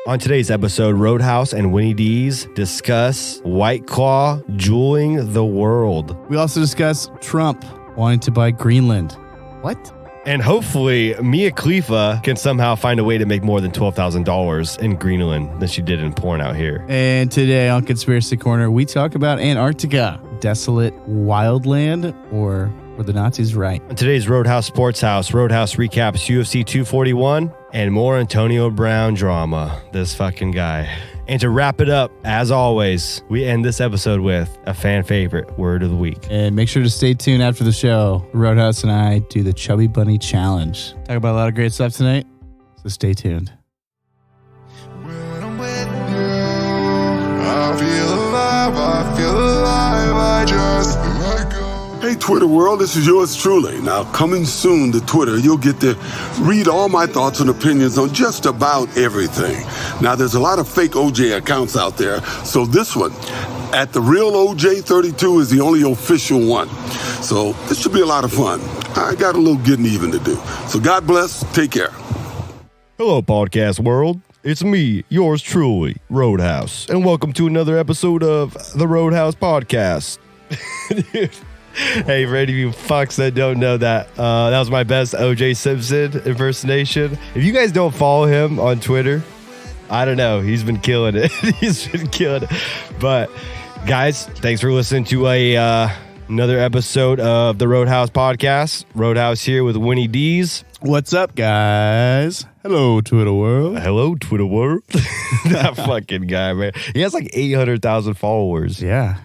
On today's episode, Roadhouz and WinnyDz discuss White Claw JUULing the world. We also discuss Trump wanting to buy Greenland. What? And hopefully, Mia Khalifa can somehow find a way to make more than $12,000 in Greenland than she did in porn out here. And today on Conspiracy Corner, we talk about Antarctica. Desolate wildland, or were the Nazis right? On today's Roadhouz Sportshouse, Roadhouz recaps UFC 241 and more Antonio Brown drama. This fucking guy. And to wrap it up, as always, we end this episode with a fan favorite word of the week. And make sure to stay tuned after the show. Roadhouz and I do the ChubbyBunny challenge. Talk about a lot of great stuff tonight, so stay tuned. When I'm with you, I feel alive, I just let go. Hey, Twitter world, this is yours truly. Now, coming soon to Twitter, you'll get to read all my thoughts and opinions on just about everything. Now, there's a lot of fake OJ accounts out there, so this one, at the real OJ32, is the only official one. So this should be a lot of fun. I got a little getting even to do. So God bless. Take care. Hello, podcast world. It's me, yours truly, Roadhouz, and welcome to another episode of the Roadhouz Podcast. Hey, for any of you fucks that don't know that, that was my best O.J. Simpson impersonation. If you guys don't follow him on Twitter, I don't know. He's been killing it. He's been killing it. But, guys, thanks for listening to another episode of the Roadhouz Podcast. Roadhouz here with WinnyDz. What's up, guys? Hello, Twitter world. Hello, Twitter world. That fucking guy, man. He has like 800,000 followers. Yeah.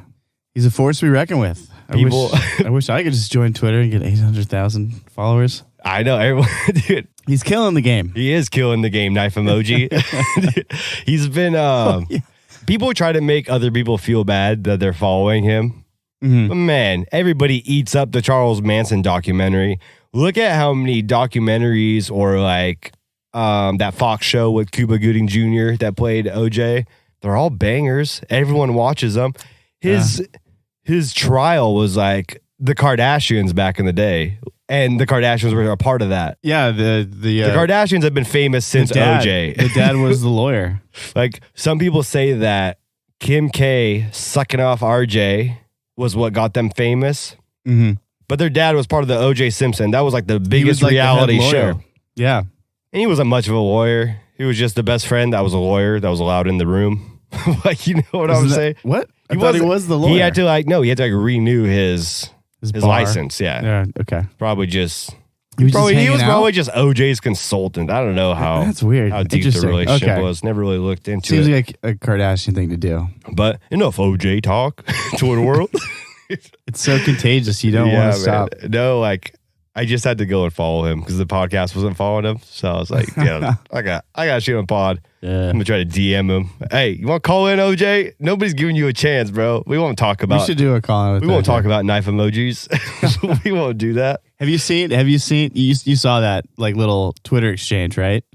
He's a force to be reckoned with. I wish I could just join Twitter and get 800,000 followers. I know, everyone, dude. He's killing the game. He is killing the game, knife emoji. He's been, people try to make other people feel bad that they're following him. Mm-hmm. But man, everybody eats up the Charles Manson documentary. Look at how many documentaries or like that Fox show with Cuba Gooding Jr. that played OJ. They're all bangers. Everyone watches them. His trial was like the Kardashians back in the day, and the Kardashians were a part of that. Yeah, the Kardashians have been famous since OJ. The dad was the lawyer. Like some people say that Kim K sucking off RJ was what got them famous, but their dad was part of the OJ Simpson. That was like the biggest reality show. Yeah, and he wasn't much of a lawyer. He was just the best friend that was a lawyer that was allowed in the room. Like, you know what I'm saying? What? I thought he was the lawyer. He had to renew his license. Yeah. Okay. Probably just. He was probably just OJ's consultant. I don't know how. That's weird. How deep the relationship was. Never really looked into it. Seems like a Kardashian thing to do. But enough OJ talk. Twitter world. It's so contagious. You don't want to stop. No, like. I just had to go and follow him because the podcast wasn't following him. So I was like, yeah, I got you on pod. Yeah. I'm going to try to DM him. Hey, you want to call in, OJ? Nobody's giving you a chance, bro. We won't talk about. We should do a call in. We won't talk about knife emojis. We won't do that. Have you seen, you saw that like little Twitter exchange, right?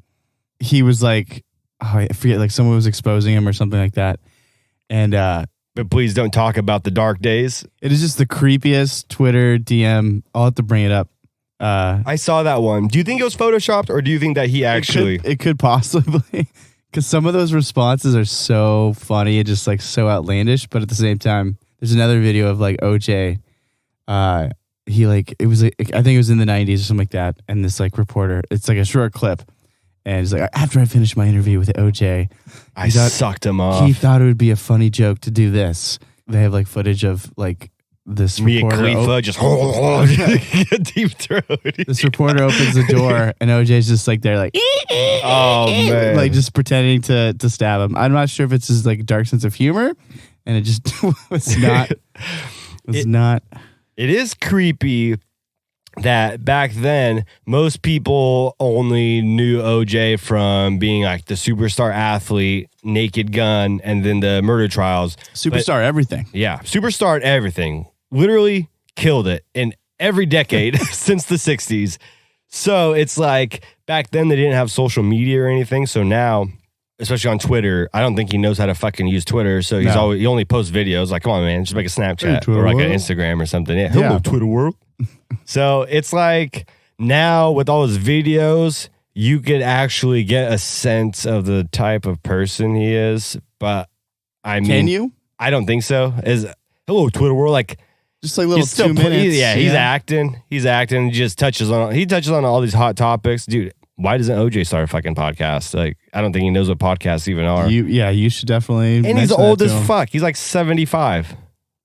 He was like, I forget, like someone was exposing him or something like that. And, but please don't talk about the dark days. It is just the creepiest Twitter DM. I'll have to bring it up. I saw that one. Do you think it was photoshopped, or do you think that he actually? It could possibly, because some of ththose responses are so funny and just like so outlandish. But at the same time, there's another video of like OJ. He like it was like, I think it was in the 90s or something like that, and this like reporter. It's like a short clip, and he's like, after I finished my interview with OJ, I sucked him off. He thought it would be a funny joke to do this. They have like footage of like. This Mia Khalifa just deep throat. This reporter opens the door and OJ's just like there, like, oh man, like just pretending to stab him. I'm not sure if it's his like dark sense of humor, and it just was not. It is creepy that back then most people only knew OJ from being like the superstar athlete, Naked Gun, and then the murder trials. Superstar everything. Yeah, superstar everything. Literally killed it in every decade since the 60s. So it's like back then they didn't have social media or anything. So now, especially on Twitter, I don't think he knows how to fucking use Twitter. So he only posts videos like, come on, man, just make a Snapchat or like an Instagram or something. Yeah. Hello, Twitter world. So it's like now with all his videos, you could actually get a sense of the type of person he is. But I mean, Can you? I don't think so. Hello, Twitter world. Like, Just like little he's still 2 minutes. he's acting. He's acting. He just touches on all these hot topics, dude. Why doesn't OJ start a fucking podcast? Like, I don't think he knows what podcasts even are. You should definitely. And he's old as fuck. He's like 75.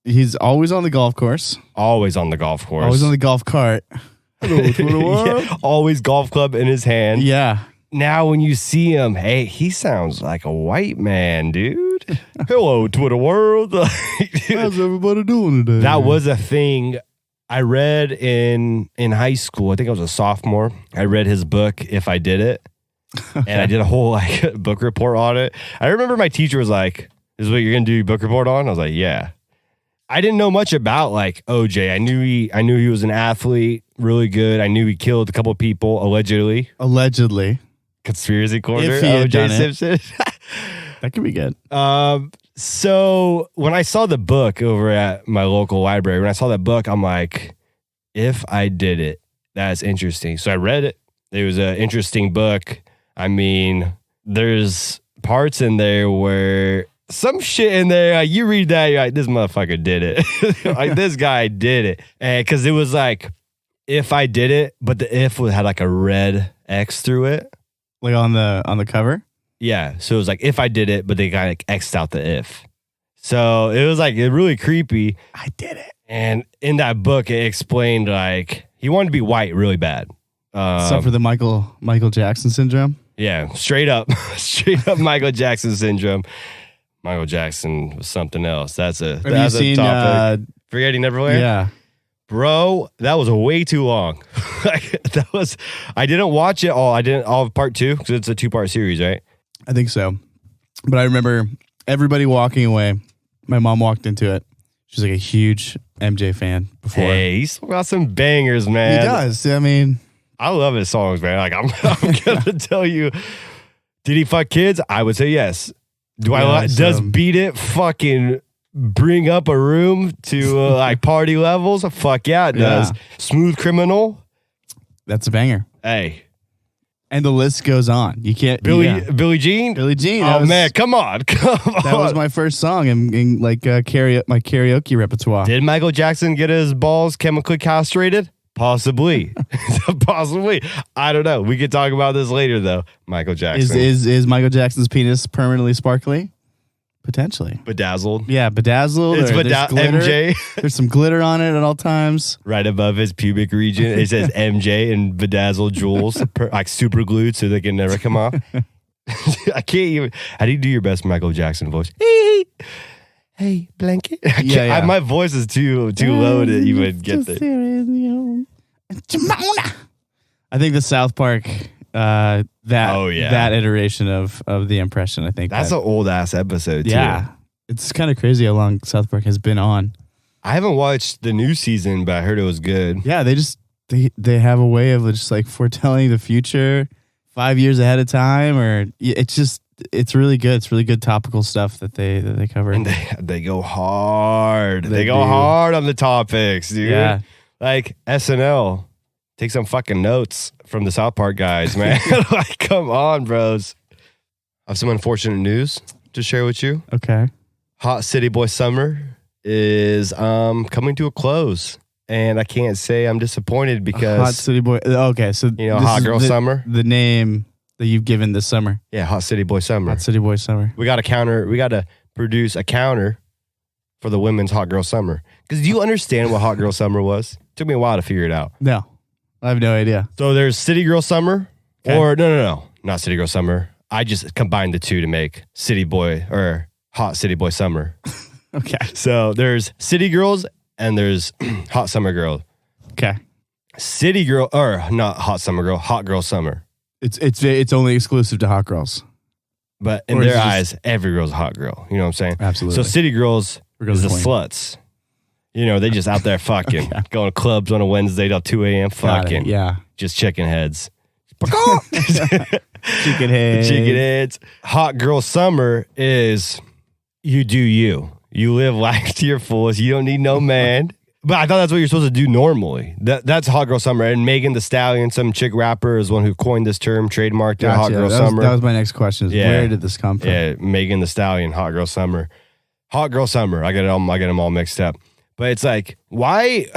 He's always on the golf course. Always on the golf course. Always on the golf cart. Hello, Twitter world. Yeah, always golf club in his hand. Yeah. Now when you see him, hey, he sounds like a white man, dude. Hello, Twitter world. How's everybody doing today? That was a thing I read in high school. I think I was a sophomore. I read his book, If I Did It. And I did a whole book report on it. I remember my teacher was like, "This is what you're gonna do your book report on?" I was like, "Yeah." I didn't know much about like OJ. I knew he was an athlete, really good. I knew he killed a couple of people allegedly. Allegedly. Conspiracy corner. If he had OJ done it. Simpson. That could be good. So when I saw the book over at my local library, when I saw that book, I'm like, if I did it, that's interesting. So I read it. It was an interesting book. I mean, there's parts in there where some shit in there, you read that, you're like, this motherfucker did it. Like, this guy did it. And because it was like, if I did it, but the if had like a red X through it. Like on the cover? Yeah. So it was like, if I did it, but they got like X'd out the if. So it was like really creepy. I did it. And in that book, it explained like he wanted to be white really bad. Except for the Michael Jackson syndrome. Yeah, straight up Michael Jackson syndrome. Michael Jackson was something else. That's a topic. Forgetting Neverland? Yeah. Bro, that was way too long. I didn't watch it all. I didn't all of part 2 because it's a 2-part series, right? I think so. But I remember everybody walking away. My mom walked into it. She's like a huge MJ fan before. Hey, he's got some bangers, man. He does. I mean, I love his songs, man. Like, I'm gonna tell you, did he fuck kids? I would say yes. Does Beat It fucking bring up a room to like party levels? Fuck yeah, it does. Yeah. Smooth Criminal. that's a banger. Hey. And the list goes on. You can't. Billie Jean? Billie Jean. Oh, man, come on. That was my first song in like my karaoke repertoire. Did Michael Jackson get his balls chemically castrated? Possibly. Possibly. I don't know. We could talk about this later, though. Michael Jackson. Is Michael Jackson's penis permanently sparkly? Potentially. Bedazzled. Yeah, bedazzled. It's there's glitter. MJ. There's some glitter on it at all times. Right above his pubic region. It says MJ and bedazzled jewels, like super glued so they can never come off. I can't even. How do you do your best Michael Jackson voice? Hey, blanket. Yeah. My voice is too low to even get there. I think the South Park, that iteration of the impression. I think that's an old ass episode. Yeah, too. It's kind of crazy how long South Park has been on. I haven't watched the new season, but I heard it was good. Yeah, they have a way of just like foretelling the future 5 years ahead of time, or it's really good. It's really good topical stuff that they cover. And they go hard. They go do. hard on the topics, dude. Yeah. Like SNL. Take some fucking notes from the South Park guys, man. Like, come on, bros. I have some unfortunate news to share with you. Okay. Hot City Boy Summer is coming to a close. And I can't say I'm disappointed because Hot City Boy. Okay, so Hot Girl Summer. The name that you've given this summer. Yeah, Hot City Boy Summer. Hot City Boy Summer. We got to produce a counter for the women's Hot Girl Summer. Because do you understand what Hot Girl Summer was? It took me a while to figure it out. No, I have no idea. So there's City Girl Summer, Okay. or no, not City Girl Summer. I just combined the two to make City Boy or Hot City Boy Summer. Okay. So there's City Girls and there's Hot Summer Girl. Okay. City Girl, or not Hot Summer Girl, Hot Girl Summer. It's only exclusive to hot girls. But in Or is their it just- eyes, every girl's a hot girl. You know what I'm saying? Absolutely. So City Girls is the queen. sluts. You know, they just out there fucking, going to clubs on a Wednesday till 2 a.m. Got it, fucking. yeah. Just chicken heads. Chicken head. Chicken heads. Hot Girl Summer is you do you. You live life to your fullest. You don't need no man. But I thought that's what you're supposed to do normally. That's Hot Girl Summer. And Megan Thee Stallion, some chick rapper, is one who coined this term, trademarked it, Hot Girl Summer. That was my next question. Where did this come from? Yeah, Megan Thee Stallion, Hot Girl Summer. Hot Girl Summer. I get them all mixed up. But it's like, why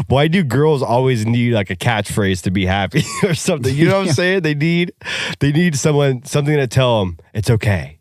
do girls always need like a catchphrase to be happy or something? You know what I'm saying? They need something to tell them it's okay.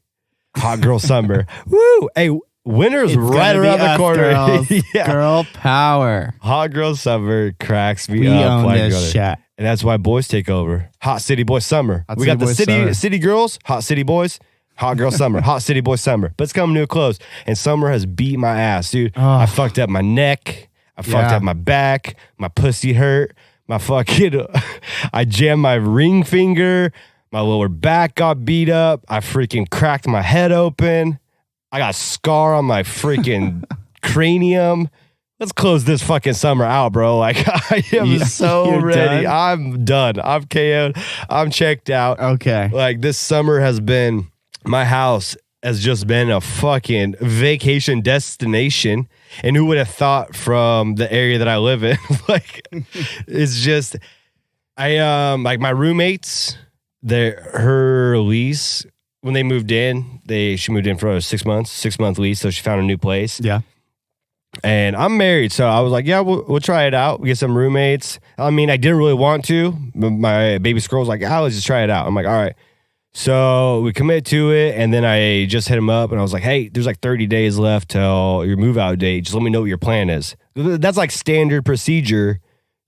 Hot Girl Summer. Woo! Hey, winter's It's right around the corner. Yeah. Girl power. Hot Girl Summer cracks me We up. own Like this shit. and that's why boys take over. Hot City Boy Summer. Hot We City got the Boy city Summer. city girls, Hot City Boys. Hot Girl Summer, Hot City Boy Summer. But it's coming to a close. And summer has beat my ass, dude. Oh. I fucked up my neck. I fucked up my back. My pussy hurt. My fucking, I jammed my ring finger. My lower back got beat up. I freaking cracked my head open. I got a scar on my freaking cranium. Let's close this fucking summer out, bro. Like, I am so ready. Done? I'm done. I'm KO'd. I'm checked out. Okay. Like, this summer has been, my house has just been a fucking vacation destination. And who would have thought from the area that I live in? Like, it's just, like my roommates, her lease, when they moved in, she moved in for a 6-month lease. So she found a new place. Yeah. And I'm married, so I was like, yeah, we'll try it out. We get some roommates. I mean, I didn't really want to, but my baby squirrel was like, let's just try it out. I'm like, all right. So we commit to it, and then I just hit him up, and I was like, hey, there's like 30 days left till your move-out date. Just let me know what your plan is. That's like standard procedure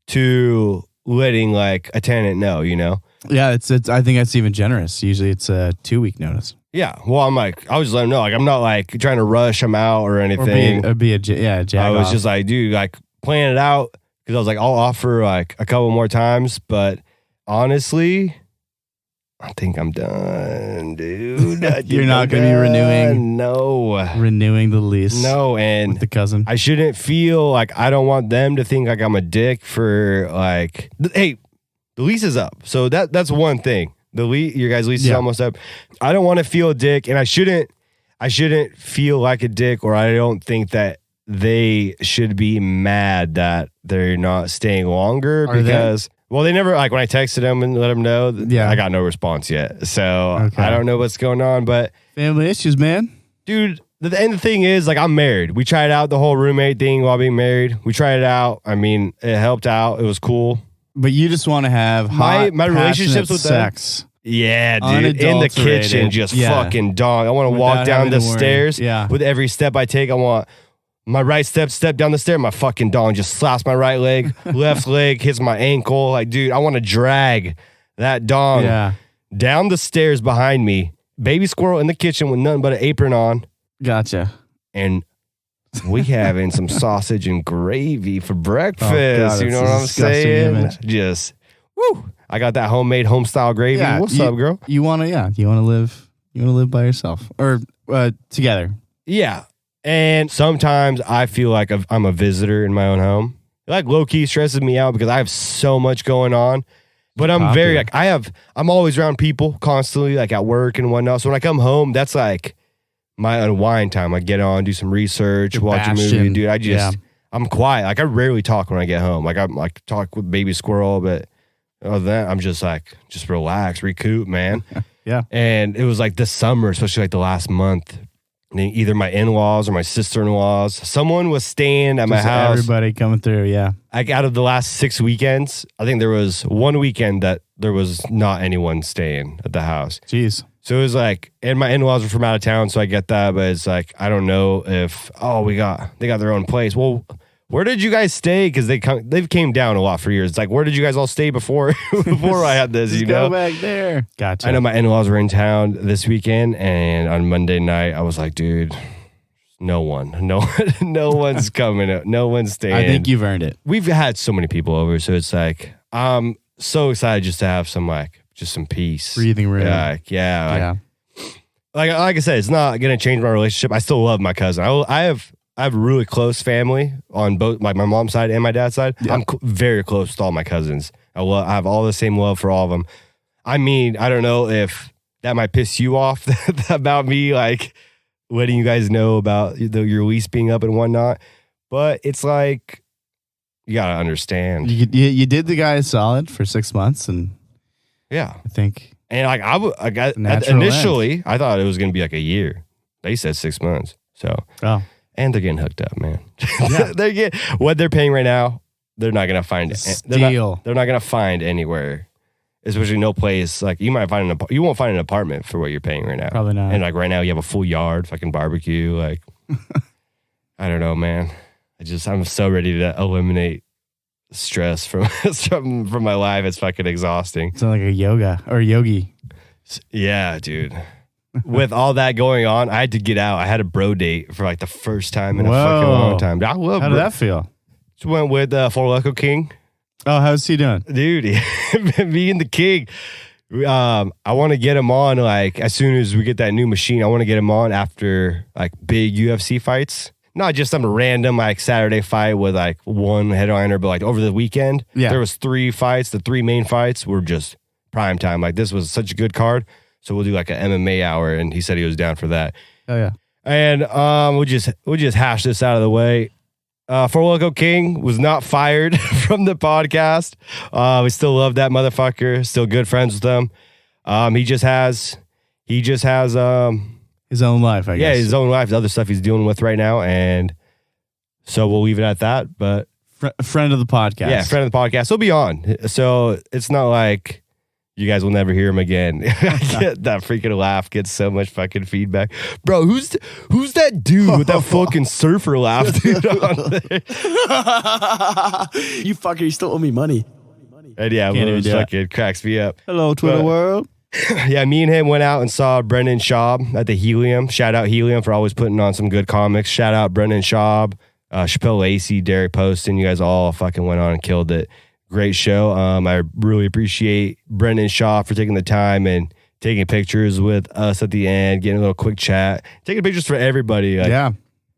to letting like a tenant know, you know? Yeah, it's. I think that's even generous. Usually it's a 2-week notice. Yeah, well, I was just letting him know. Like, I'm not like trying to rush him out or anything. Or be a jag I was off. just like, dude, like plan it out, because I was like, I'll offer like a couple more times, but honestly, I think I'm done, dude. You're not going to be renewing. No, renewing the lease. no, and with the cousin. I shouldn't feel like, I don't want them to think like I'm a dick for like, hey, the lease is up, so that's one thing. Your guys' lease is almost up. I don't want to feel a dick, and I shouldn't feel like a dick, or I don't think that they should be mad that they're not staying longer. Because well, they never, like when I texted them and let them know, I got no response yet. So I don't know what's going on, but family issues, man. Dude, the thing is, like, I'm married. We tried out the whole roommate thing while being married. We tried it out. I mean, it helped out. It was cool. But you just want to have my relationships with sex. Them. Yeah, dude. In the kitchen, just fucking dog. I want to walk down the stairs. Yeah. With every step I take, I want my right step down the stair. My fucking dog just slaps my right leg. Left leg hits my ankle. Like, dude, I want to drag that dog down the stairs behind me. Baby squirrel in the kitchen with nothing but an apron on. Gotcha. And we having some sausage and gravy for breakfast. God, you know what I'm saying? Image. Just, woo. I got that homemade home style gravy. Yeah, What's up, girl? You want to live by yourself or together. Yeah. And sometimes I feel like I'm a visitor in my own home. Like, low key stresses me out because I have so much going on. But I'm very like, I'm always around people constantly, like at work and whatnot. So when I come home, that's like my unwind time. I get on, do some research, watch a movie. Dude, I'm quiet. Like, I rarely talk when I get home. Like, I talk with baby squirrel, but other than that, I'm just like, just relax, recoup, man. Yeah. And it was like this summer, especially like the last month, either my in-laws or my sister-in-laws, someone was staying at my house. Everybody coming through, yeah. Like, out of the last 6 weekends, I think there was one weekend that there was not anyone staying at the house. Jeez. So it was like, and my in-laws were from out of town, so I get that, but it's like, I don't know if, they got their own place. Well, where did you guys stay? Because they've came down a lot for years. It's like, where did you guys all stay before I had this? Just go back there. Gotcha. I know my in-laws were in town this weekend, and on Monday night, I was like, dude, no one's coming. No one's staying. I think you've earned it. We've had so many people over, so it's like, I'm so excited just to have some just some peace, breathing room. Like I said, it's not gonna change my relationship. I still love my cousin. I have really close family on both, like my mom's side and my dad's side. Yeah. I'm very close to all my cousins. I have all the same love for all of them. I mean, I don't know if that might piss you off about me, like letting you guys know about your lease being up and whatnot. But it's like, you got to understand. You did the guy a solid for 6 months, and Yeah. I think. And like initially, I thought it was going to be like a year. They said 6 months. So, and they're getting hooked up, man. Yeah. What they're paying right now, they're not going to find it. They're not going to find anywhere. Especially no place like you won't find an apartment for what you're paying right now. Probably not. And like right now you have a full yard, fucking barbecue. Like, I don't know, man. I'm so ready to eliminate stress from my life. It's fucking exhausting. It's like a yoga or yogi. Yeah, dude. With all that going on, I had to get out. I had a bro date for like the first time in a fucking long time. I love. How did that feel? Just went with Four Loko King. Oh, how's he doing? Dude, me and the King. I want to get him on like as soon as we get that new machine. I want to get him on after like big UFC fights. Not just some random like Saturday fight with like one headliner, but like over the weekend, there was 3 fights. The 3 main fights were just prime time. Like this was such a good card. So we'll do like an MMA hour, and he said he was down for that. Oh yeah. And we'll just hash this out of the way. Four Loko King was not fired from the podcast. We still love that motherfucker. Still good friends with him. He just has his own life, I guess. Yeah, his own life, the other stuff he's dealing with right now, and so we'll leave it at that. But friend of the podcast. Yeah, friend of the podcast. He'll be on. So it's not like you guys will never hear him again. I get that freaking laugh, gets so much fucking feedback. Bro, who's that dude with that fucking surfer laugh, dude, on there? You fucker, you still owe me money. And yeah, it fucking cracks me up. Hello, Twitter world. Yeah, me and him went out and saw Brendan Schaub at the Helium. Shout out Helium for always putting on some good comics. Shout out Brendan Schaub, Chappelle Lacey, Derek Poston. You guys all fucking went on and killed it. Great show. I really appreciate Brendan Shaw for taking the time and taking pictures with us at the end, getting a little quick chat, taking pictures for everybody. Like, yeah.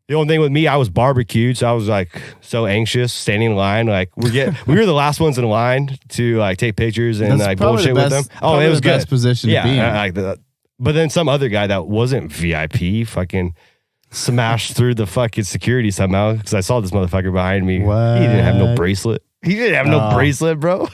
The only thing with me, I was barbecued, so I was like so anxious, standing in line. Like we were the last ones in line to like take pictures and like bullshit with them. Oh, it was good. Best position to be in. But then some other guy that wasn't VIP fucking smashed through the fucking security somehow because I saw this motherfucker behind me. What? He didn't have no bracelet. He didn't have no bracelet, bro.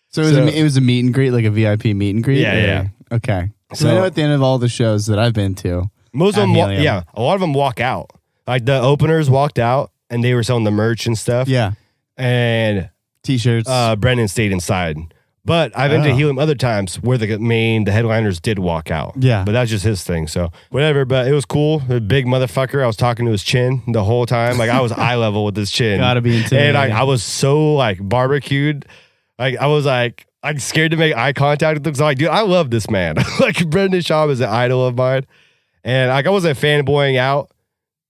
So it was a meet and greet, like a VIP meet and greet? Yeah. Okay. So I know at the end of all the shows that I've been to. Most of them, a lot of them walk out. Like the openers walked out and they were selling the merch and stuff. Yeah. And T-shirts. Brendan stayed inside. But I've been to Helium other times where the headliners did walk out. Yeah. But that's just his thing. So whatever. But it was cool. A big motherfucker. I was talking to his chin the whole time. Like I was eye level with his chin. Gotta be intimidating. And I was so like barbecued. Like I was like, I'm scared to make eye contact with him. So like, dude, I love this man. Like Brendan Schaub is an idol of mine. And like I wasn't fanboying out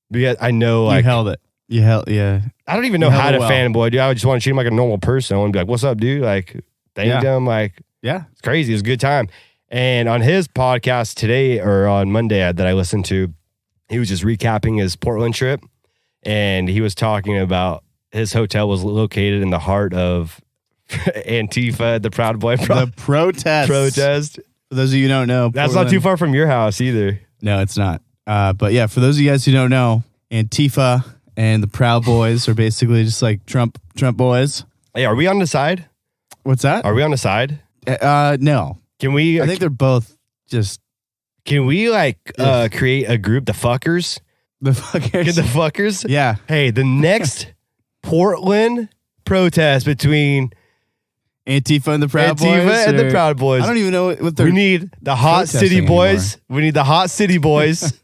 because I know like. You held it. Yeah. I don't even know how to fanboy, dude. I just want to treat him like a normal person. I want to be like, what's up, dude? Like, thank him. Like, it's crazy. It was a good time. And on his podcast today or on Monday that I listened to, he was just recapping his Portland trip. And he was talking about his hotel was located in the heart of Antifa, the Proud Boy the protest. For those of you who don't know, that's not too far from your house either. No, it's not. But yeah, for those of you guys who don't know, Antifa and the Proud Boys are basically just like Trump boys. Hey, are we on the side? What's that? Are we on the side? No. Can we? I think they're both just. Can we create a group, the fuckers? The fuckers. Get the fuckers? Yeah. Hey, the next Portland protest between Antifa and the Proud Boys. Antifa and the Proud Boys. I don't even know what they're. We need the hot city boys. Anymore. We need the hot city boys.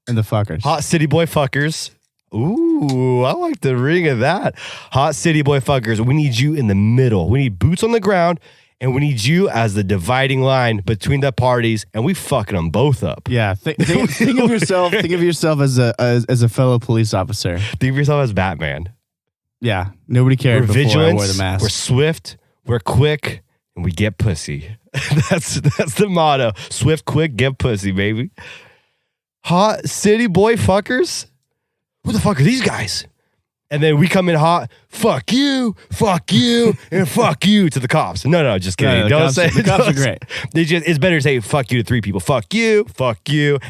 And the fuckers. Hot city boy fuckers. Ooh, I like the ring of that. Hot city boy fuckers. We need you in the middle. We need boots on the ground, and we need you as the dividing line between the parties, and we fucking them both up. Yeah, think of yourself. Think of yourself as a fellow police officer. Think of yourself as Batman. Yeah, nobody cared We're before vigilant, I wore the mask. We're swift. We're quick, and we get pussy. That's the motto. Swift, quick, get pussy, baby. Hot city boy fuckers. Who the fuck are these guys? And then we come in hot, fuck you, and fuck you to the cops. No, just kidding. No, don't say the cops are great. It's better to say fuck you to 3 people. Fuck you,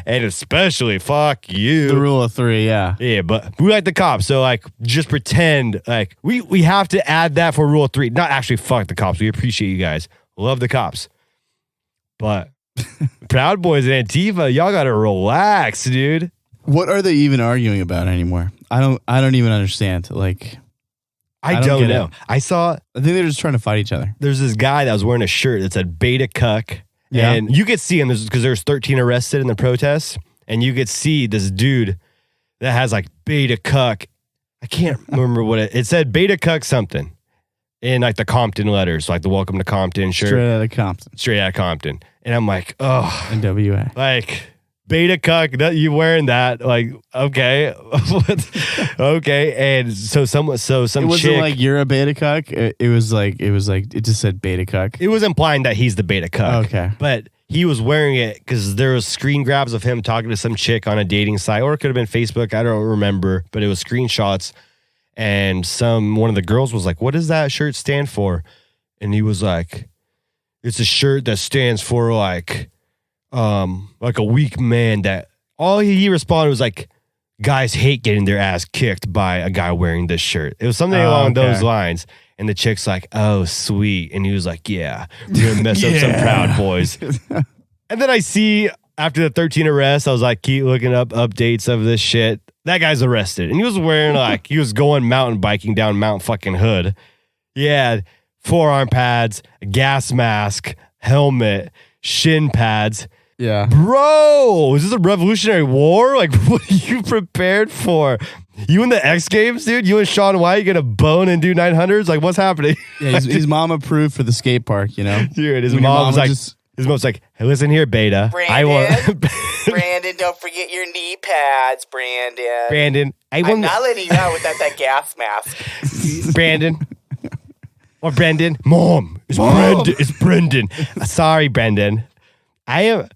and especially fuck you. The rule of 3, yeah. Yeah, but we like the cops, so like just pretend like we have to add that for rule of 3. Not actually fuck the cops. We appreciate you guys. Love the cops. But Proud Boys and Antifa, y'all gotta relax, dude. What are they even arguing about anymore? I don't even understand. Like, I don't know. it. I think they're just trying to fight each other. there's this guy that was wearing a shirt that said beta cuck. Yeah. And you could see him because there's 13 arrested in the protests. And you could see this dude that has like beta cuck. I can't remember what it said beta cuck something in like the Compton letters, like the welcome to Compton shirt. Straight out of Compton. And I'm like, oh. NWA. Like, beta cuck, you wearing that? Like, okay. Okay. And so some It wasn't chick. like you're a beta cuck. It was like it just said beta cuck. It was implying that he's the beta cuck. Okay. But he was wearing it because there was screen grabs of him talking to some chick on a dating site, or it could have been Facebook. I don't remember, but it was screenshots. And one of the girls was like, "What does that shirt stand for?" And he was like, "It's a shirt that stands for like a weak man that." All he responded was like, "Guys hate getting their ass kicked by a guy wearing this shirt." It was something along those lines. And the chick's like, "Oh, sweet." And he was like, "Yeah, we're going to mess up some Proud Boys." And then I see after the 13 arrests, I was like, keep looking up updates of this shit. That guy's arrested. And he was wearing like, he was going mountain biking down Mount fucking Hood. He had forearm pads, a gas mask, helmet, shin pads. Yeah. Bro, is this a Revolutionary War? Like, what are you prepared for? You in the X Games, dude? You and Shaun White get a bone and do 900s? Like, what's happening? Yeah, he's mom approved for the skate park, you know? Dude, his When your mom was like, just- his mom's like, "Hey, listen here, beta. Brandon, don't forget your knee pads, Brandon. Brandon, I'm not letting you out without that gas mask. Brandon. Or Brendan. Mom, it's Brendan. Sorry, Brendan. I am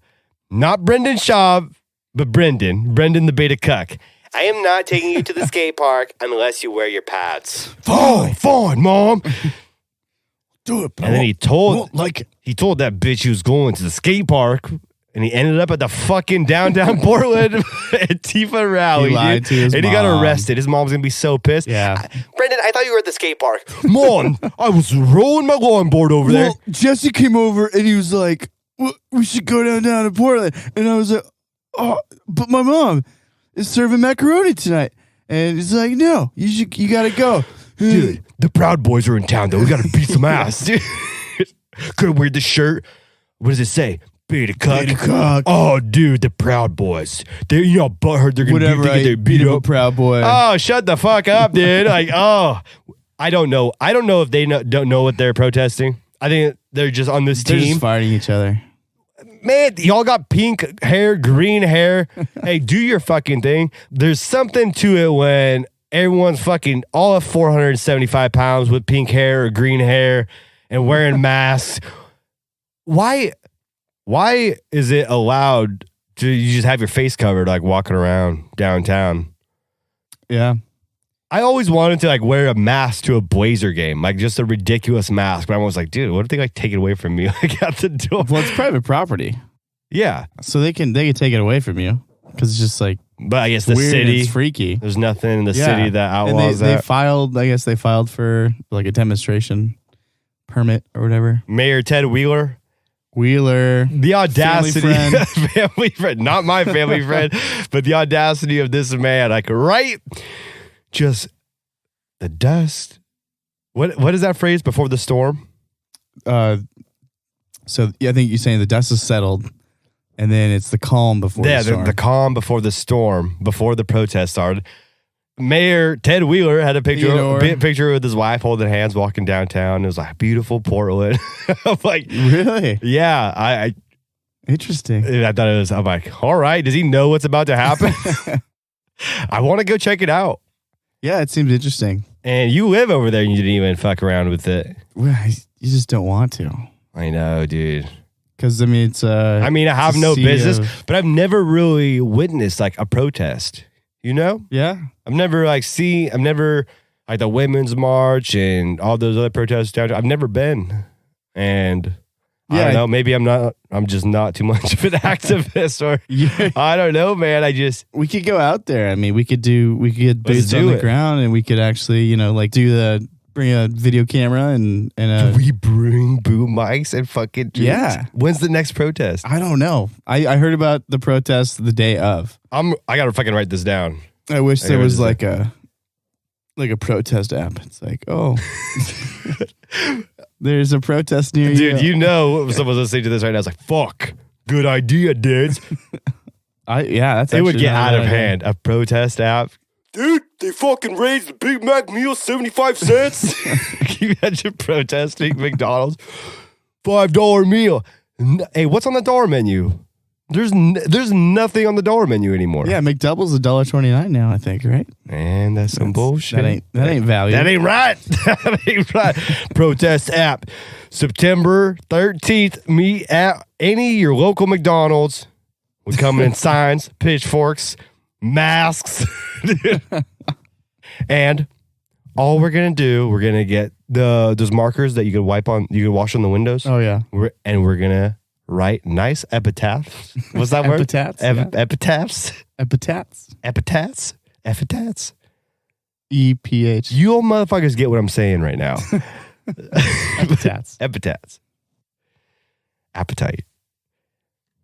not Brendan Shaw, but Brendan the beta cuck. I am not taking you to the skate park unless you wear your pads. Fine, Mom. Do it, bro. And then he told like he told that bitch he was going to the skate park, and he ended up at the fucking downtown Portland Antifa rally. He lied to his and he got mom. arrested. His mom's gonna be so pissed. Yeah. Brendan, I thought you were at the skate park. Mom, I was rolling my longboard over there. Well, Jesse came over and he was like, we should go down to Portland. And I was like, oh, but my mom is serving macaroni tonight. And he's like, no, you gotta go. Dude, the Proud Boys are in town, though. We gotta beat some ass, dude. Could have wear the shirt. What does it say? Beta cuck. Beta cuck. Oh, dude, the Proud Boys. They're, butthurt. They're gonna Whatever, they beat up. Proud Boy. Oh, shut the fuck up, dude. Like, oh, I don't know. I don't know if they don't know what they're protesting. I think they're just on this They're team. just fighting each other. Man, y'all got pink hair, green hair. Hey, do your fucking thing. There's something to it when everyone's fucking all of 475 pounds with pink hair or green hair and wearing masks. Why is it allowed to you just have your face covered like walking around downtown? Yeah. I always wanted to like wear a mask to a Blazer game, like just a ridiculous mask. But I was like, dude, what if they like take it away from me like at the door? Well, it's private property. Yeah. So they can take it away from you because it's just like But I guess the weird and city, it's freaky. there's nothing in the Yeah. city that And outlaws they that. filed for like a demonstration permit or whatever. Mayor Ted Wheeler, Wheeler. the audacity, Family family friend, not my family friend, but the audacity of this man, like right, just the dust. What is that phrase? Before the storm? So yeah, I think you're saying the dust is settled, and then it's the calm before the storm. the calm before the storm, before the protest started. Mayor Ted Wheeler had a picture with his wife holding hands walking downtown. It was like beautiful Portland. I'm like, Really? yeah, I Interesting. thought it was. I'm like, all right, does he know what's about to happen? I want to go check it out. Yeah, it seems interesting. And you live over there and you didn't even fuck around with it. Well, you just don't want to. I know, dude. Because, I mean, it's I mean, I have it's a no sea business, of- but I've never really witnessed like a protest. You know? Yeah. I've never like the Women's March and all those other protests down. I've never been. And I don't know, maybe I'm just not too much of an activist or I don't know, man. We could go out there. I mean, we could get boots on the ground and we could actually, bring a video camera and do we bring boom mics and fucking dudes? Yeah. When's the next protest? I don't know. I heard about the protest the day of. I gotta fucking write this down. I wish there was like a protest app. It's like, oh, there's a protest near you. Dude, you know someone's listening to this right now. It's like, fuck, good idea, dudes. It would get out of hand. A protest app. Dude, they fucking raised the Big Mac meal 75 cents. Can you imagine protesting McDonald's? $5 meal. Hey, what's on the dollar menu? There's nothing on the dollar menu anymore. Yeah, McDouble's $1.29 now, I think, right? Man, that's some bullshit. That ain't value. That ain't right. That ain't right. Protest app. September 13th, meet at any of your local McDonald's. We're coming in signs, pitchforks, masks. And all we're going to do, we're going to get those markers that you can wash on the windows. Oh, yeah. We're going to write nice epitaphs. What's that word? Epitaphs. Epitaphs. Epitaphs. Epitaphs. Epitaphs. EPH. You all motherfuckers get what I'm saying right now. Epitaphs. Epitaphs. Appetite.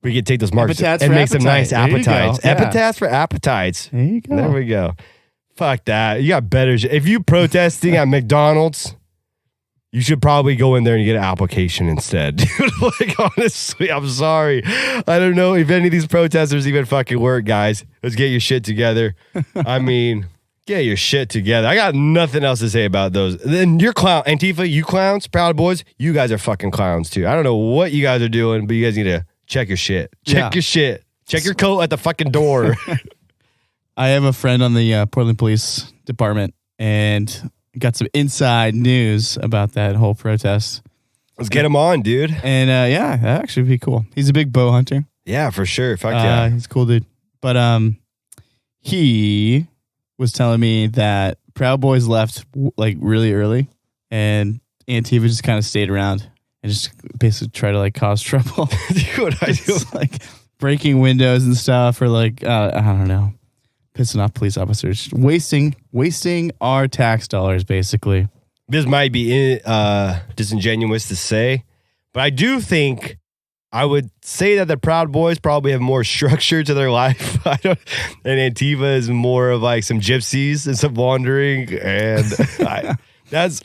We can take those markers Epitaphs and for make some nice appetite. There you appetites. go. Yeah. Epitaphs for appetites. There you go. There we go. Fuck that. You got better shit. If you protesting at McDonald's, you should probably go in there and get an application instead. Dude, like, honestly, I'm sorry. I don't know if any of these protesters even fucking work, guys. Let's get your shit together. I mean, get your shit together. I got nothing else to say about those. Then you're clown. Antifa, you clowns, Proud Boys, you guys are fucking clowns too. I don't know what you guys are doing, but you guys need to check your shit. Check your shit. Check your coat at the fucking door. I have a friend on the Portland Police Department and got some inside news about that whole protest. Let's get him on, dude. And that actually would be cool. He's a big bow hunter. Yeah, for sure. Fuck yeah. He's a cool dude. But he was telling me that Proud Boys left like really early and Antifa just kind of stayed around and just basically try to like cause trouble. Dude, I do. Like breaking windows and stuff or like, I don't know, pissing off police officers, wasting our tax dollars, basically. This might be disingenuous to say, but I do think I would say that the Proud Boys probably have more structure to their life. And Antifa is more of like some gypsies and some wandering. And that's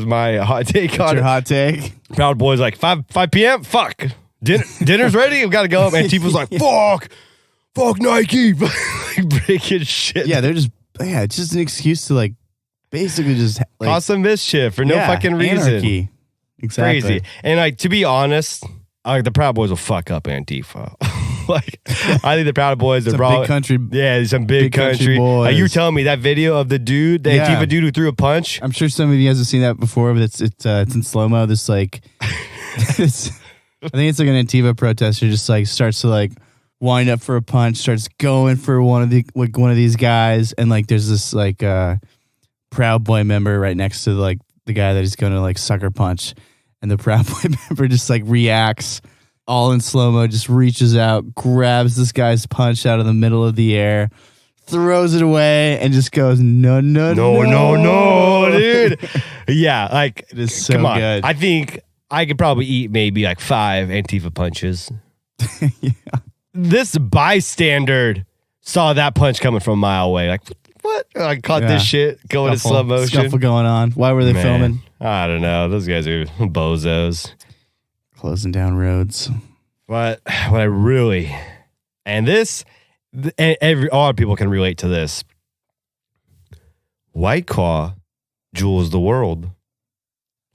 my hot take on it. Your hot take? Proud Boys like 5 p.m. Fuck. Dinner's ready. I've got to go. Antifa's like, fuck Nike. Breaking shit. Yeah, it's just an excuse to like basically just like, cause some mischief for no fucking reason. Anarchy. Exactly. Crazy. And like, to be honest, the Proud Boys will fuck up Antifa. Like, I think the Proud Boys are probably big country. Yeah, some big country boys. Like, you telling me that video of the dude, the Antifa dude who threw a punch. I'm sure some of you guys have seen that before, but it's in slow mo. This like, I think it's like an Antifa protester just like starts to like wind up for a punch, starts going for one of these guys, and like there's this like Proud Boy member right next to like the guy that he's going to like sucker punch, and the Proud Boy member just like reacts all in slow mo, just reaches out, grabs this guy's punch out of the middle of the air, throws it away, and just goes no, dude. Yeah, like it is so come on. good. I think I could probably eat maybe like 5 Antifa punches. Yeah. This bystander saw that punch coming from a mile away. Like, what? I caught this shit going in slow motion. Scuffle going on. Why were they filming? I don't know. Those guys are bozos. Closing down roads. But what I really, and this, and a lot of people can relate to this. White Claw JUULs the world.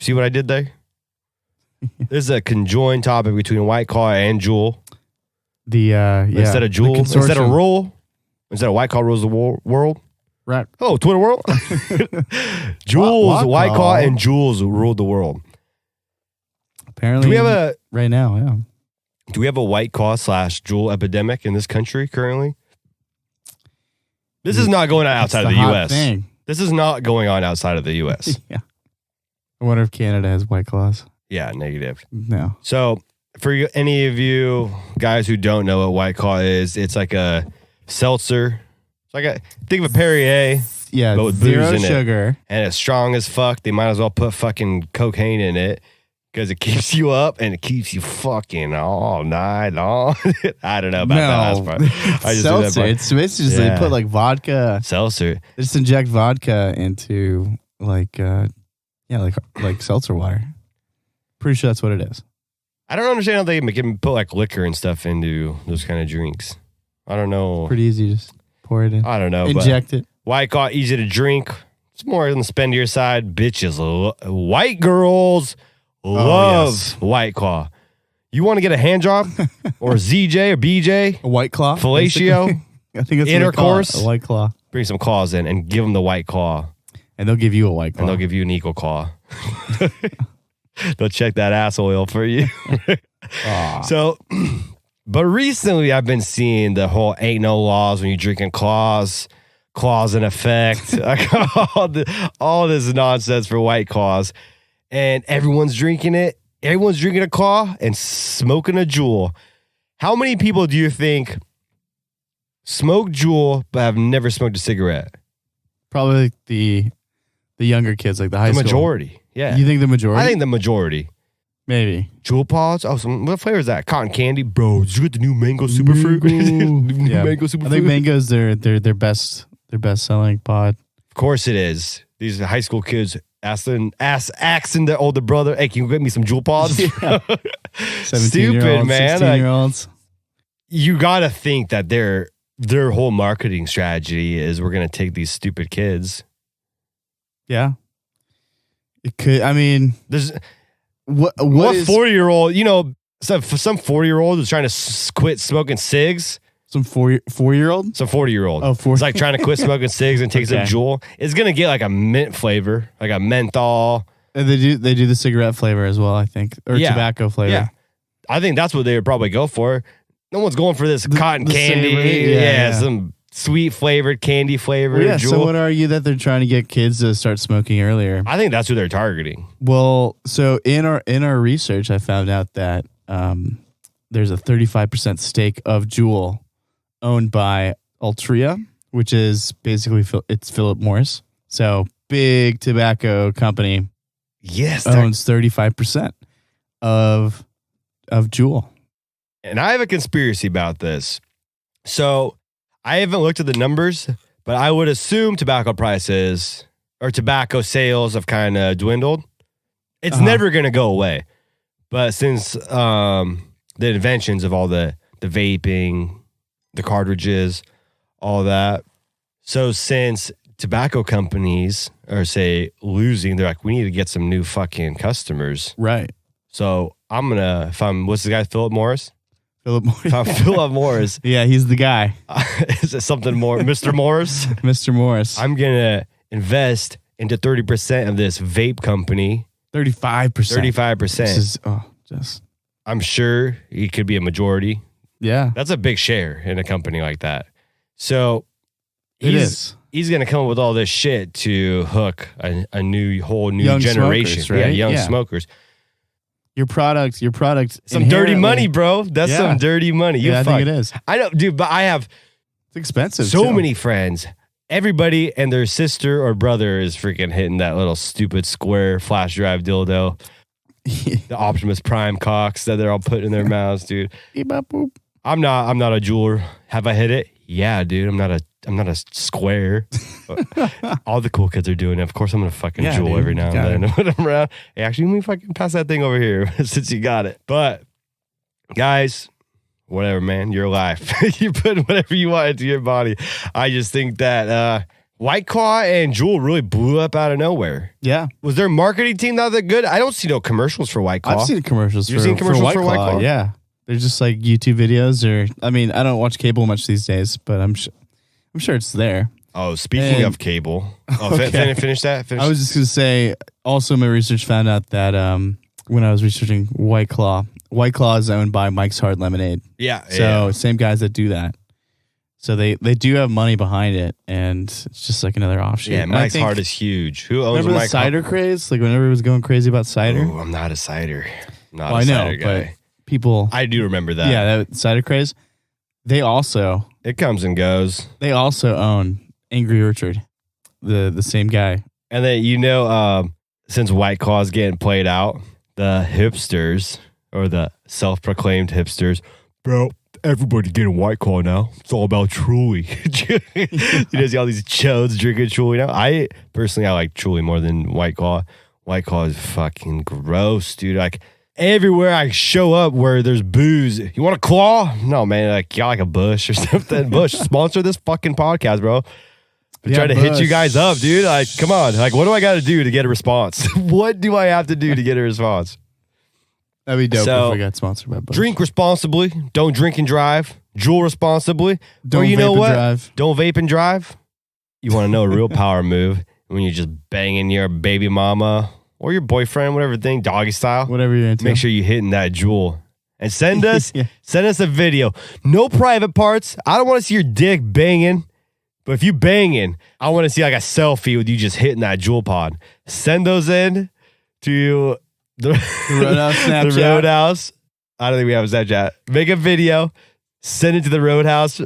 See what I did there? This is a conjoined topic between White Claw and JUUL. Instead of JUUL, instead of rule, instead of White Claw rules the world. Right. Oh, Twitter world. JUULs, White Claw, and JUULs ruled the world. Apparently, do we have right now? Yeah. Do we have a White Claw / JUUL epidemic in this country currently? This is not going on outside of the hot U.S. thing. This is not going on outside of the U.S. Yeah. I wonder if Canada has White Claws. Yeah, negative. No. So for any of you guys who don't know what White Claw is, it's like a seltzer. It's like think of a Perrier. Yeah, but with zero booze in sugar. It, and it's strong as fuck. They might as well put fucking cocaine in it because it keeps you up and it keeps you fucking all night long. I don't know about that last part. I just seltzer. do that part. It's basically just they put like vodka. Seltzer. They just inject vodka into like seltzer water. Pretty sure that's what it is. I don't understand how they can put like liquor and stuff into those kind of drinks. I don't know. Pretty easy. Just pour it in. I don't know. Inject it. White Claw, easy to drink. It's more on the spendier side. Bitches, white girls love White Claw. You want to get a hand job or ZJ or BJ? A White Claw? Fellatio? I think it's intercourse? A White Claw. Bring some claws in and give them the White Claw. And they'll give you a White Claw. And they'll give you an equal claw. They'll check that ass oil for you. So, but recently I've been seeing the whole ain't no laws when you're drinking claws in effect. all this nonsense for White Claws. And everyone's drinking it. Everyone's drinking a claw and smoking a JUUL. How many people do you think smoke JUUL but have never smoked a cigarette? Probably the younger kids, like the high school. The majority. Yeah. You think the majority? I think the majority. Maybe. JUUL pods? Oh, what flavor is that? Cotton candy? Bro, did you get the new mango superfruit? Mango superfruit? I think mango's their best selling pod. Of course it is. These high school kids asking their older brother, hey, can you get me some JUUL pods? Yeah. Stupid, man. 16-year-olds. You got to think that their whole marketing strategy is we're going to take these stupid kids. Yeah. It could, I mean, There's what 40-year-old, some 40-year-old is trying to quit smoking cigs. Some 4-year-old? Some 40-year-old. Oh, 40. It's like trying to quit smoking cigs and take some Okay. JUUL. It's going to get like a mint flavor, like a menthol. And they do the cigarette flavor as well, I think. Or tobacco flavor. Yeah. I think that's what they would probably go for. No one's going for this cotton the candy. savory, yeah. Some sweet flavored candy flavored Well, yeah, JUUL. someone would argue that they're trying to get kids to start smoking earlier. I think that's who they're targeting. Well, so in our research, I found out that there's a 35% stake of JUUL owned by Altria, which is basically it's Philip Morris. So big tobacco company. Yes, owns 35% of JUUL. And I have a conspiracy about this. So I haven't looked at the numbers, but I would assume tobacco prices or tobacco sales have kind of dwindled. It's never going to go away. But since the inventions of all the vaping, the cartridges, all that. So since tobacco companies are, say, losing, they're like, we need to get some new fucking customers. Right. So I'm going to, what's the guy, Philip Morris? Philip Morris. If I'm Philip Morris. Yeah, he's the guy. Is it something more? Mr. Morris? Mr. Morris. I'm going to invest into 30% of this vape company. 35%. 35%. This is, I'm sure he could be a majority. Yeah. That's a big share in a company like that. So He's going to come up with all this shit to hook a whole new young generation. Smokers, right? Yeah, young smokers. Your product. Some dirty money, bro. That's some dirty money. I think it is. I know, dude, but I have It's expensive. so too. many friends. Everybody and their sister or brother is freaking hitting that little stupid square flash drive dildo. The Optimus Prime cocks that they're all putting in their mouths, dude. I'm not a jeweler. Have I hit it? Yeah, dude. I'm not a square. All the cool kids are doing it. Of course, I'm gonna fucking jewel dude, every now and then when I'm around. Hey, actually, let me fucking pass that thing over here since you got it. But guys, whatever, man. Your life. You put whatever you want into your body. I just think that White Claw and JUUL really blew up out of nowhere. Yeah. Was their marketing team not that good? I don't see no commercials for White Claw. I've seen commercials You've seen commercials for White Claw. Yeah. They're just like YouTube videos I don't watch cable much these days, but I'm sure it's there. Oh, speaking of cable. Oh, Okay. finish that. I was just going to say, also my research found out that when I was researching White Claw is owned by Mike's Hard Lemonade. Yeah. So same guys that do that. So they do have money behind it, and it's just like another offshoot. Yeah, And I Mike's think- Hard is huge. Who owns Remember the Mike cider craze? Like whenever it was going crazy about cider? Ooh, I'm not a cider. Not Well, a I know, cider but guy. people... I do remember that. yeah, that cider craze. They also It comes and goes. own Angry Orchard, the same guy. And then, since White Claw's getting played out, the hipsters or the self-proclaimed hipsters, bro, everybody getting White Claw now. It's all about Truly. You see all these chodes drinking Truly now. I like Truly more than White Claw. White Claw is fucking gross, dude. Like everywhere I show up where there's booze, you want a claw? No, man. Like y'all like a Bush or something. Bush, sponsor this fucking podcast, bro. I'm trying to hit you guys up, dude. Like, come on. Like, what do I got to do to get a response? What do I have to do to get a response? That'd be dope So, if we got sponsored by Bush. Drink responsibly. Don't drink and drive. Jewel responsibly. Don't or you know vape and what? drive. Don't vape and drive. You want to know a real power move when you're just banging your baby mama or your boyfriend, whatever thing, doggy style. Whatever you're into. Make sure you're hitting that Jewel. And send us Yeah. send us a video. No private parts. I don't want to see your dick banging. But if you banging, I want to see like a selfie with you just hitting that Jewel pod. Send those in to the Roadhouse Snapchat. The Roadhouse. I don't think we have a Snapchat. Make a video, send it to the Roadhouse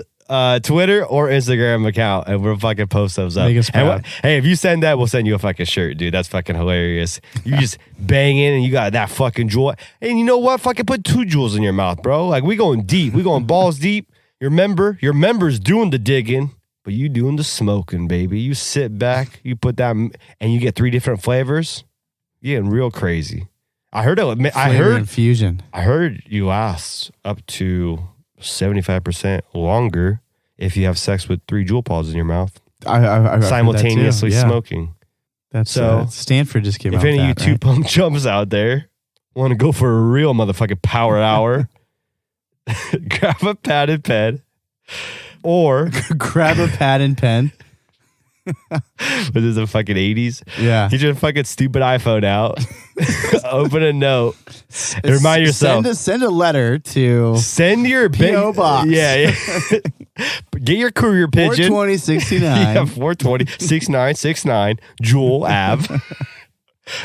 Twitter or Instagram account, and we'll fucking post those up. Make us And proud. hey, if you send that, we'll send you a fucking shirt, dude. That's fucking hilarious. You just banging and you got that fucking Jewel. And you know what? Fucking put 2 jewels in your mouth, bro. Like we going deep. We going balls deep. Your member's doing the digging. But you doing the smoking, baby. You sit back, you put that, and you get 3 different flavors. You're getting real crazy. I heard Flavor infusion. I heard you last up to 75% longer if you have sex with 3 Jewel pods in your mouth, I've heard that simultaneously too. Yeah. smoking. That's So, Stanford just came out If any with of you that, two right? pump chumps out there want to go for a real motherfucking power hour, grab a pad and pen, or Grab a pad and pen. this is the fucking 80s. Yeah. Get your fucking stupid iPhone out. Open a note. And remind yourself. Send a letter to Send your P.O. box. Yeah. Get your courier pigeon. 42069. Yeah, 420 6969 Jewel Ave.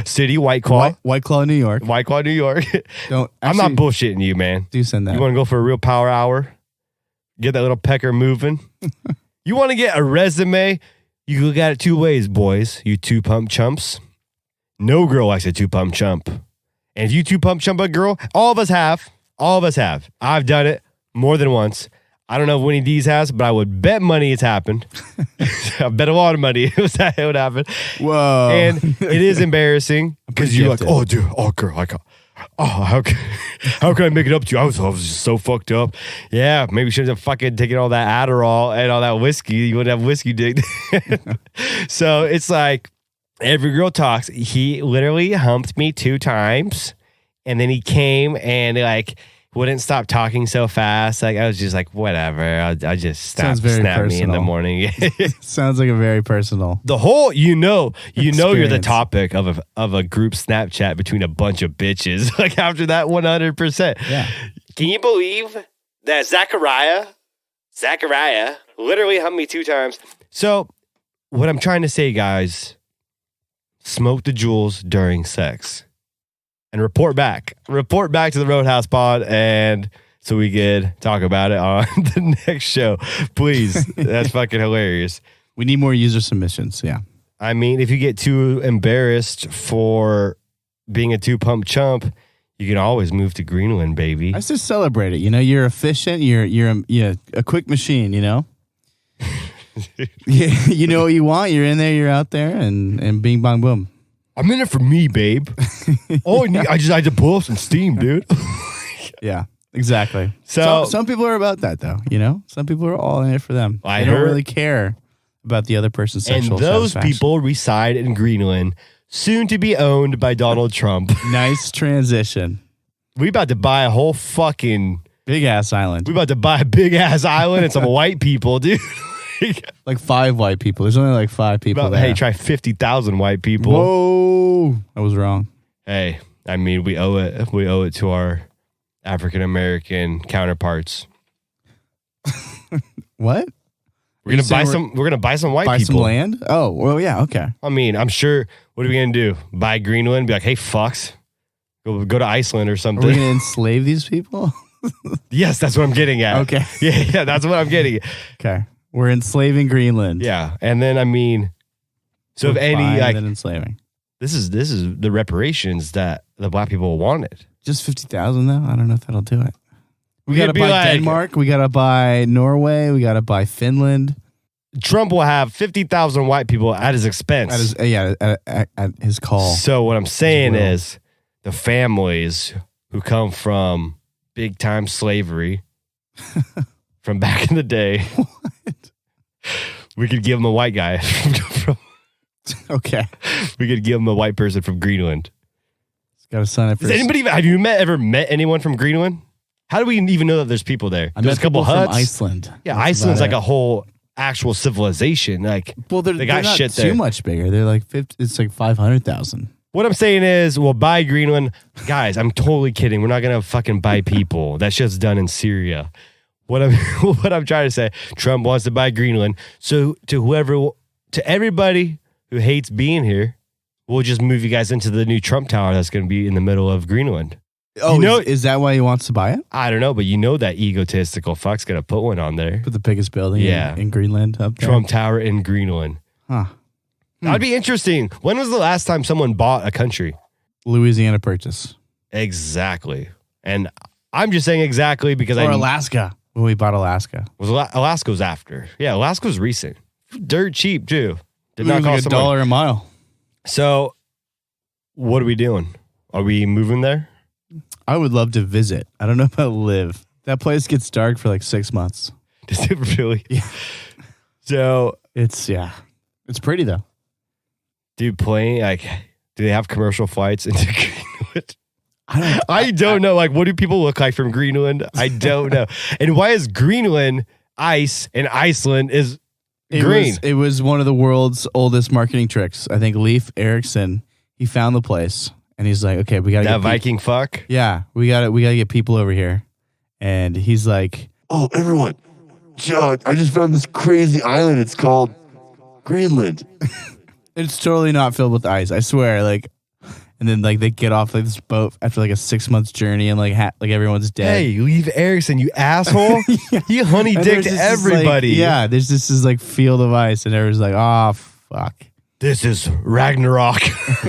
City White Claw. White Claw, New York. White Claw, New York. Don't. I'm not actually, bullshitting you, man. Do send that. You want to go for a real power hour? Get that little pecker moving. You want to get a resume? You can look at it 2 ways, boys. You 2 pump chumps. No girl likes a 2 pump chump. And if you 2 pump chump a girl, all of us have. All of us have. I've done it more than once. I don't know if WinnyDz has, but I would bet money it's happened. I bet a lot of money it would happen. Whoa. And it is embarrassing because you're like, gifted. oh, dude, oh, girl, how can I make it up to you? I was just so fucked up. Yeah, maybe you should have fucking taken all that Adderall and all that whiskey. You wouldn't have whiskey dick. So it's like every girl talks. He literally humped me 2 times, and then he came and like wouldn't stop talking so fast. Like I was just like, whatever. I just Sounds snap very me in the personal. morning. Sounds like a very personal. The whole, you're the Experience. topic of a group Snapchat between a bunch of bitches. Like after that, 100%. Yeah. Can you believe that Zachariah literally humped me 2 times? So what I'm trying to say, guys, smoke the jewels during sex and report back to the Roadhouse Pod, and so we could talk about it on the next show. Please. That's fucking hilarious. We need more user submissions. Yeah. I mean, if you get too embarrassed for being a 2 pump chump, you can always move to Greenland, baby. I just celebrate it. You know, you're efficient. You're a quick machine. You know. You know what you want. You're in there. You're out there, and bing bong boom. I'm in it for me, babe. I just had to pull up some steam, dude. Yeah. Exactly. So- some people are about that though. You know, some people are all in it for them. I They don't heard- really care about the other person's And sexual those satisfaction. people reside in Greenland, soon to be owned by Donald Trump. Nice transition. We about to buy a whole fucking. Big ass island. We about to buy a big ass island and some white people, dude. Like 5 white people. There's only like 5 people there. Hey, try 50,000 white people. Whoa. I was wrong. Hey, I mean, we owe it. We owe it to our African American counterparts. What? We're gonna buy some. We're gonna buy some white buy people. some land. Oh, well, yeah, okay. I mean, I'm sure. What are we gonna do? Buy Greenland? Be like, hey, fucks, go to Iceland or something. Are we gonna enslave these people? Yes, that's what I'm getting at. Okay. Yeah, that's what I'm getting at. Okay, we're enslaving Greenland. Yeah, and then I mean, so if any like then enslaving, this is the reparations that the black people wanted. just 50,000 though. I don't know if that'll do it. We It'd gotta be buy like- Denmark. We gotta buy Norway. We gotta buy Finland. Trump will have 50,000 white people at his expense. At his call. So what I'm saying will. is the families who come from big time slavery from back in the day, we could give them a white guy. Okay, We could give them a white person from Greenland. gotta sign up for. Does anybody have you ever met anyone from Greenland? How do we even know that there's people there? I There's met a couple people huts. from Iceland. Yeah, That's Iceland's about like it. a whole actual civilization. Like, Well, they got they're not shit too there. much bigger. They're like 50. It's like 500,000. what I'm saying is, we'll buy Greenland. Guys, I'm totally kidding. We're not going to fucking buy people. That shit's done in Syria. What I'm trying to say, Trump wants to buy Greenland. So to everybody who hates being here, we'll just move you guys into the new Trump Tower that's going to be in the middle of Greenland. Oh, You know- is that why he wants to buy it? I don't know, but you know that egotistical fuck's going to put one on there. Put the biggest building Yeah. in Greenland up there. Trump Tower in Greenland. Huh. That'd be interesting. When was the last time someone bought a country? Louisiana Purchase. Exactly. And I'm just saying exactly because Or Alaska. When we bought Alaska. Alaska was after. Yeah, Alaska was recent. Dirt cheap too. Did It not was like cost $1 so much. a mile. So, what are we doing? Are we moving there? I would love to visit. I don't know about live. That place gets dark for like 6 months. Does it really? Yeah. So, It's pretty though. do they have commercial flights into Greenland? I don't know. Like, what do people look like from Greenland? I don't know. And why is Greenland ice and Iceland is green? It was one of the world's oldest marketing tricks. I think Leif Erikson, he found the place and he's like, okay, we gotta That get Viking fuck? Yeah, we gotta get people over here. And he's like, Oh, everyone. John, I just found this crazy island. It's called Greenland. it's totally not filled with ice. I swear. Like, and then like they get off like this boat after like a 6 month journey and like everyone's dead. Hey, Leif Erikson, you asshole. He honey And dicked there's just this, everybody. Like, yeah, there's just this like field of ice, and everyone's like, oh fuck. This is Ragnarok.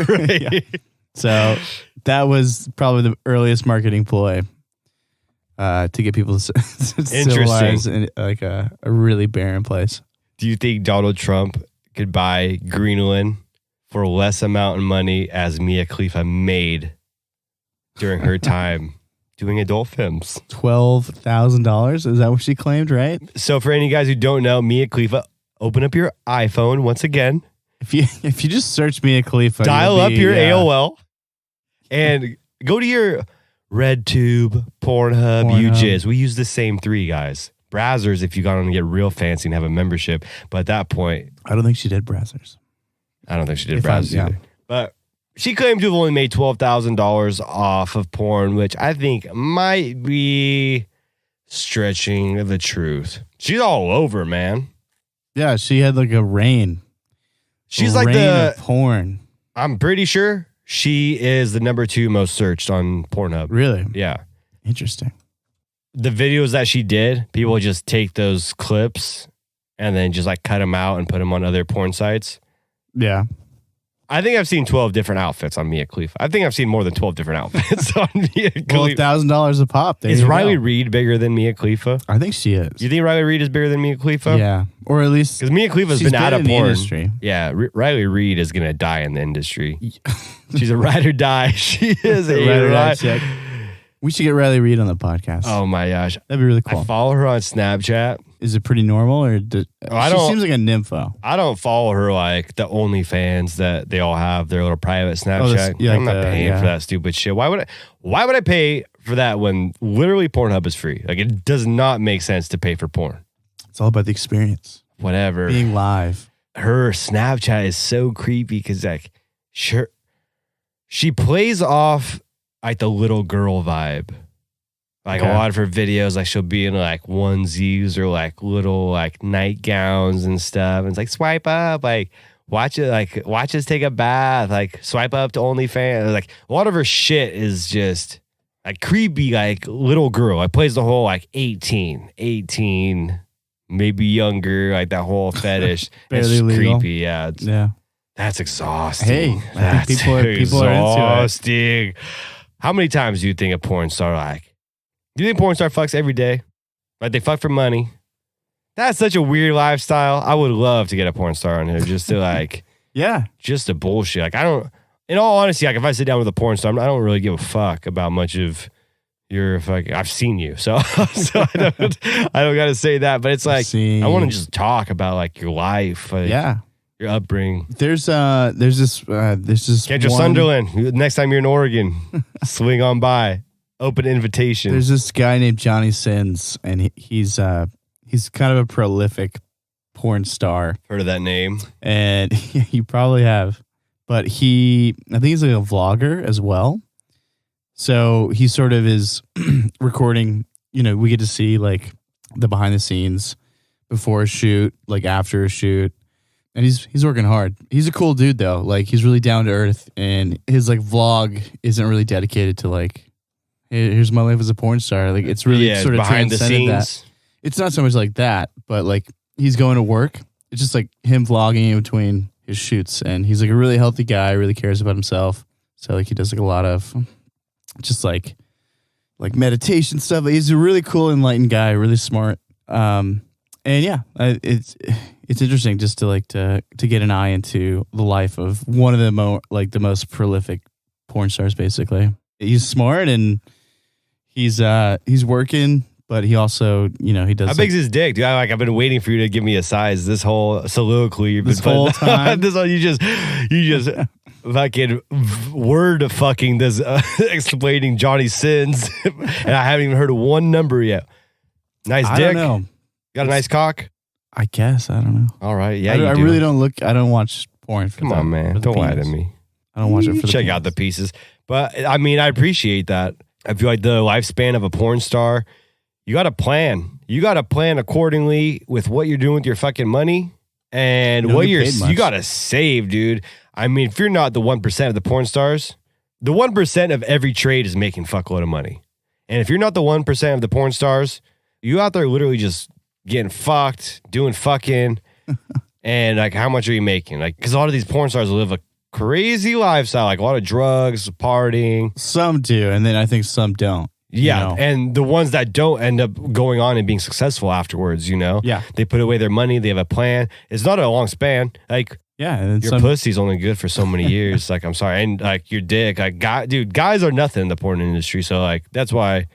Right? Yeah. So that was probably the earliest marketing ploy to get people to civilize in like a really barren place. Do you think Donald Trump could buy Greenland for less amount of money as Mia Khalifa made during her time doing adult films? $12,000? Is that what she claimed, right? So for any guys who don't know, Mia Khalifa, open up your iPhone once again, If you just search Mia Khalifa, dial you'll up be, your AOL, and go to your RedTube, Pornhub, UJizz. We use the same three, guys. Brazzers if you got on to get real fancy and have a membership. But at that point, I don't think she did Brazzers. I don't think she did If Brazzers yeah. either. But she claimed to have only made $12,000 off of porn, which I think might be stretching the truth. She's all over, man. Yeah, she had like a rain. She's A like rain of porn. I'm pretty sure she is the number 2 most searched on Pornhub. Really? Yeah. Interesting. The videos that she did, people just take those clips and then just like cut them out and put them on other porn sites. Yeah. I think I've seen 12 different outfits on Mia Khalifa. I think I've seen more than 12 different outfits on Mia Well, Khalifa. $1,000 a pop. There Is you Riley go. Reid bigger than Mia Khalifa? I think she is. You think Riley Reid is bigger than Mia Khalifa? Yeah. Or at least Because Mia Khalifa's she's been out of in the porn. industry. Yeah, Riley Reid is going to die in the industry. She's a ride or die. She is a Riley Reid ride. chick. We should get Riley Reid on the podcast. Oh my gosh. That'd be really I cool. follow her on Snapchat. Is it pretty normal or I she don't- seems like a nympho. I don't follow her like the OnlyFans that they all have, their little private Snapchat. yeah, I'm like not the- paying yeah. for that stupid shit. Why would I pay for that when literally Pornhub is free? Like, it does not make sense to pay for porn. It's all about the experience. Whatever. Being live. Her Snapchat is so creepy because like she plays off like the little girl vibe. Like Okay. a lot of her videos, like she'll be in like onesies or like little like nightgowns and stuff. And it's like swipe up, like watch us take a bath, like swipe up to OnlyFans. Like a lot of her shit is just like creepy, like little girl. Like plays the whole like 18, maybe younger, like that whole fetish. Barely it's legal. creepy, yeah. That's exhausting. Hey, I that's think people are into it. exhausting. How many times do you think a porn star like? Do you think porn star fucks every day? Like they fuck for money? That's such a weird lifestyle. I would love to get a porn star on here just to like, Yeah. just to bullshit. Like I don't, in all honesty, like if I sit down with a porn star, I don't really give a fuck about much of your fucking, I've seen you. So I don't got to say that, but it's like, I want to just talk about like your life. Like, Yeah. your upbringing. There's this Catch your Sunderland. Next time you're in Oregon, swing on by. Open invitation. There's this guy named Johnny Sins, and he's kind of a prolific porn star. Heard of that name? And you probably have. But I think he's like a vlogger as well. So he sort of is recording, we get to see like the behind the scenes before a shoot, like after a shoot. And he's working hard. He's a cool dude though. Like he's really down to earth, and his like vlog isn't really dedicated to like, here's my life as a porn star. Like it's really sort of behind the transcended scenes. that. It's not so much like that, but like he's going to work. It's just like him vlogging in between his shoots, and he's like a really healthy guy, really cares about himself. So like he does like a lot of just like meditation stuff. He's a really cool, enlightened guy, really smart. And yeah, it's interesting just to get an eye into the life of one of the the most prolific porn stars. Basically, he's smart and he's working, but he also he does. How big's his dick, dude? I've been waiting for you to give me a size. This whole soliloquy you've been this whole time. This whole, you just fucking word fucking this explaining Johnny Sins, and I haven't even heard of one number yet. Nice dick. I don't know. Got a nice cock. I guess I don't know. All right, yeah, I you do. really don't look. I don't watch porn. Come on, man. Don't lie to me. I don't watch it for the check out the pieces. But I mean, I appreciate that. I feel like the lifespan of a porn star, you got to plan. You got to plan accordingly with what you're doing with your fucking money and what you got to save, dude. I mean, if you're not the 1% of the porn stars, the 1% of every trade is making fuckload of money. And if you're not the 1% of the porn stars, you out there literally just getting fucked, doing fucking, and like, how much are you making? Like, because a lot of these porn stars live a crazy lifestyle, like a lot of drugs, partying. Some do, and then I think some don't. Yeah, and the ones that don't end up going on and being successful afterwards, Yeah. they put away their money, they have a plan. It's not a long span. Like, yeah, and your pussy's only good for so many years. Like, I'm sorry, and like your dick, like, guys are nothing in the porn industry. So like, that's why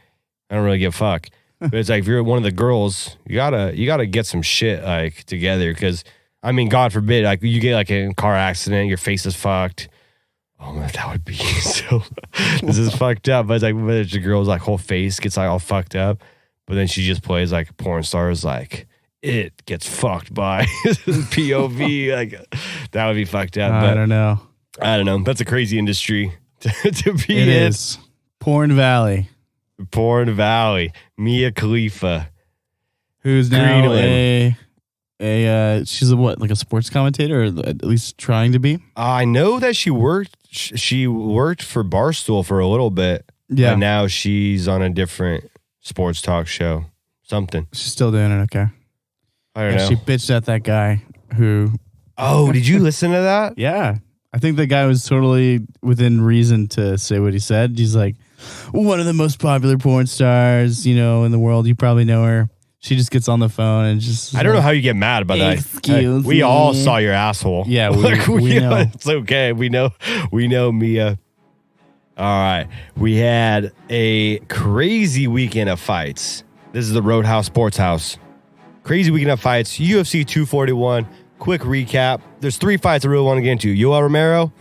I don't really give a fuck. But it's like, if you're one of the girls, you gotta get some shit like together, because I mean, God forbid, like you get like in a car accident, your face is fucked. Oh man, that would be so. This is fucked up. But it's like, but the girl's like whole face gets like all fucked up, but then she just plays like porn stars, like it gets fucked by POV. Like that would be fucked up. But I don't know. That's a crazy industry to be It in. is Porn Valley, Porn Valley. Mia Khalifa, who's now Greenland. she's like a sports commentator, or at least trying to be. I know that she worked for Barstool for a little bit. Yeah. But now she's on a different sports talk show. Something. She's still doing it. Okay. I don't know. She bitched at that guy who. Oh, did you listen to that? Yeah. I think the guy was totally within reason to say what he said. He's like, one of the most popular porn stars, in the world. You probably know her. She just gets on the phone and just. I don't know how you get mad about that. Excuse we all me. saw your asshole. Yeah, we know. It's okay. We know Mia. All right. We had a crazy weekend of fights. This is the Roadhouz Sportshouse. Crazy weekend of fights. UFC 241. Quick recap. There's 3 fights I really want to get into. Yoel Romero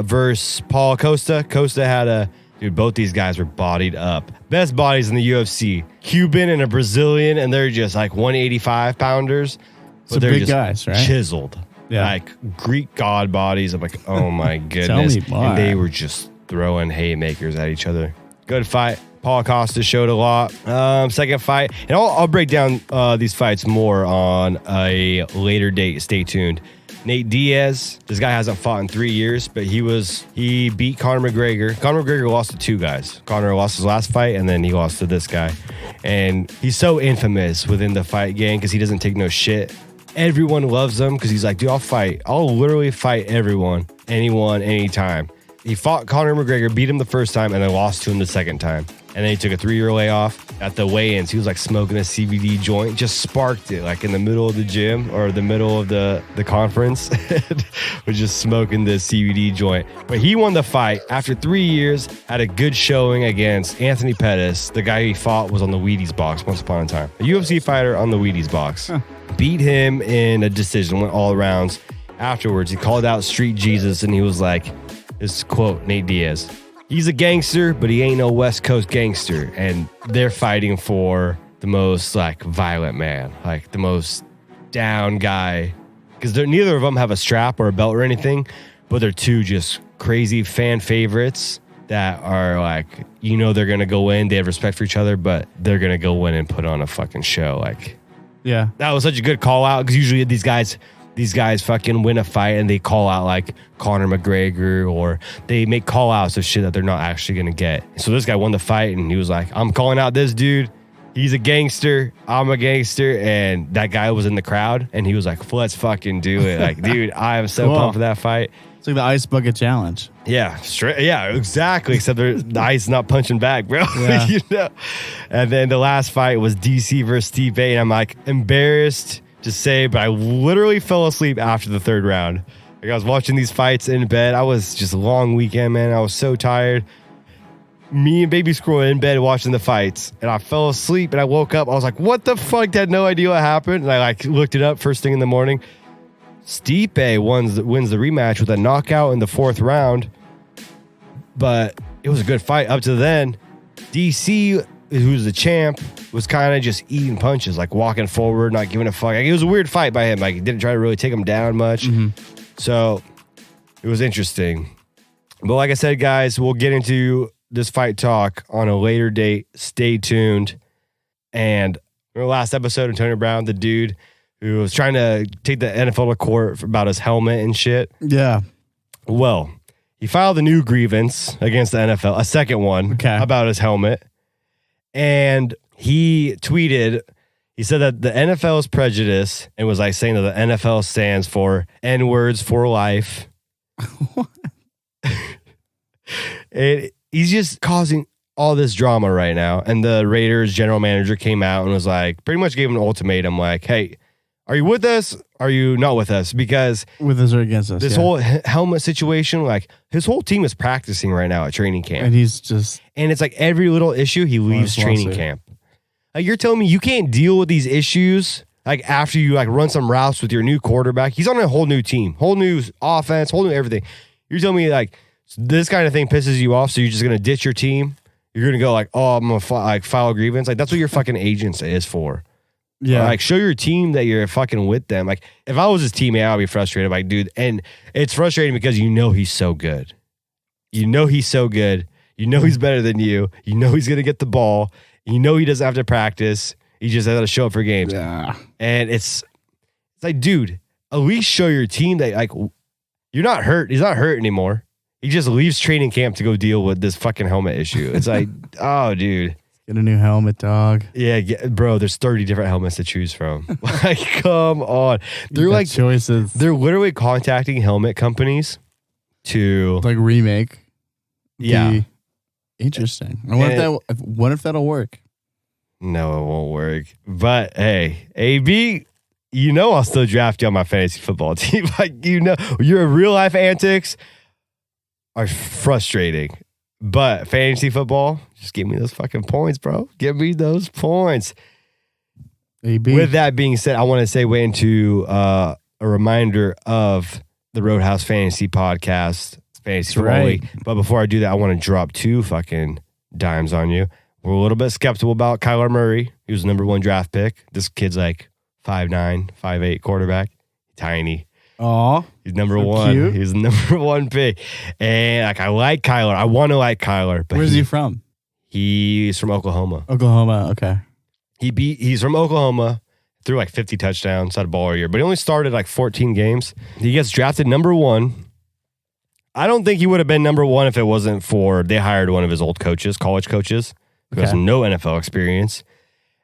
versus Paul Costa. Costa had dude, both these guys were bodied up. Best bodies in the UFC. Cuban and a Brazilian, and they're just like 185 pounders. Some they're big just guys, right? Chiseled. Yeah. Like Greek god bodies. I'm like, oh my goodness. me more. And they were just throwing haymakers at each other. Good fight. Paul Costa showed a lot. Second fight, and I'll break down these fights more on a later date. Stay tuned. Nate Diaz, this guy hasn't fought in 3 years, but he beat Conor McGregor. Conor McGregor lost to 2 guys. Conor lost his last fight, and then he lost to this guy. And he's so infamous within the fight game because he doesn't take no shit. Everyone loves him because he's like, dude, I'll literally fight everyone, anyone, anytime. He fought Conor McGregor, beat him the first time, and then lost to him the second time. And then he took a 3-year layoff. At the weigh-ins, he was like smoking a CBD joint, just sparked it like in the middle of the gym or the middle of the conference. Was just smoking the CBD joint. But he won the fight after 3 years, had a good showing against Anthony Pettis. The guy he fought was on the WinnyDz box once upon a time. A UFC fighter on the WinnyDz box. Beat him in a decision, went all rounds. Afterwards, he called out Street Jesus and he was like, this quote, Nate Diaz, he's a gangster, but he ain't no West Coast gangster. And they're fighting for the most like violent man, like the most down guy. Because neither of them have a strap or a belt or anything, but they're two just crazy fan favorites that are like, you know, they're going to go in. They have respect for each other, but they're going to go in and put on a fucking show. Like, Yeah. that was such a good call out because usually these guys fucking win a fight and they call out like Conor McGregor or they make call outs of shit that they're not actually going to get. So this guy won the fight and he was like, I'm calling out this dude. He's a gangster. I'm a gangster. And that guy was in the crowd and he was like, let's fucking do it. Like, dude, I am so pumped for that fight. It's like the ice bucket challenge. Yeah, straight. Yeah, exactly. Except the ice not punching back, bro. Yeah. You know? And then the last fight was DC versus Stipe. And I'm like embarrassed to say, but I literally fell asleep after the third round. Like I was watching these fights in bed. I was just a long weekend, man. I was so tired. Me and Baby Squirrel in bed watching the fights, and I fell asleep. And I woke up. I was like, "What the fuck?" I had no idea what happened. And I like looked it up first thing in the morning. Stipe wins the rematch with a knockout in the 4th round, but it was a good fight up to then. DC, who's the champ, was kind of just eating punches, like walking forward, not giving a fuck. Like, it was a weird fight by him. Like, he didn't try to really take him down much. So it was interesting. But like I said, guys, we'll get into this fight talk on a later date. Stay tuned. And in the last episode, Antonio Brown, the dude who was trying to take the NFL to court about his helmet and shit. Yeah. Well, he filed a new grievance against the NFL, a second one about his helmet. And he tweeted, he said that the NFL is prejudice and was like saying that the NFL stands for N-words for life. And he's just causing all this drama right now. And the Raiders general manager came out and was like, pretty much gave him an ultimatum like, hey, are you with us? Are you not with us? Because with us or against us. This whole helmet situation, like his whole team is practicing right now at training camp. And he's just... And it's like every little issue, he leaves training camp. Like you're telling me you can't deal with these issues like after you like run some routes with your new quarterback. He's on a whole new team, whole new offense, whole new everything. You're telling me like this kind of thing pisses you off, so you're just going to ditch your team? You're going to go like, oh, I'm going to file a grievance? Like that's what your fucking agent is for. Yeah. Like show your team that you're fucking with them. Like if I was his teammate, I'd be frustrated. Like, dude, and it's frustrating because you know he's so good. You know he's so good. You know he's better than you. You know he's going to get the ball. You know he doesn't have to practice. He just has to show up for games. Yeah. And it's like, dude, at least show your team that like you're not hurt. He's not hurt anymore. He just leaves training camp to go deal with this fucking helmet issue. It's like, oh, dude. Get a new helmet, dog. Yeah, bro, there's 30 different helmets to choose from. Like, come on. They're like choices. They're literally contacting helmet companies to like remake. Yeah. Interesting. I wonder if that'll work. No, it won't work. But hey, AB, you know I'll still draft you on my fantasy football team. Like, you know, your real life antics are frustrating. But fantasy football, just give me those fucking points, bro. Give me those points. AB. With that being said, I want to segue into a reminder of the Roadhouz Fantasy Podcast, Fantasy Football League. But before I do that, I want to drop 2 fucking dimes on you. We're a little bit skeptical about Kyler Murray. He was the number 1 draft pick. This kid's like 5'9", 5'8" quarterback. Tiny. Aw. He's number 1. Cute. He's the number 1 pick. And like I like Kyler. I want to like Kyler. But where's he from? He's from Oklahoma. Oklahoma, okay. He's from Oklahoma, threw like 50 touchdowns, had a baller year, but he only started like 14 games. He gets drafted number 1. I don't think he would have been number 1 if it wasn't for they hired one of his old coaches, college coaches, who has no NFL experience.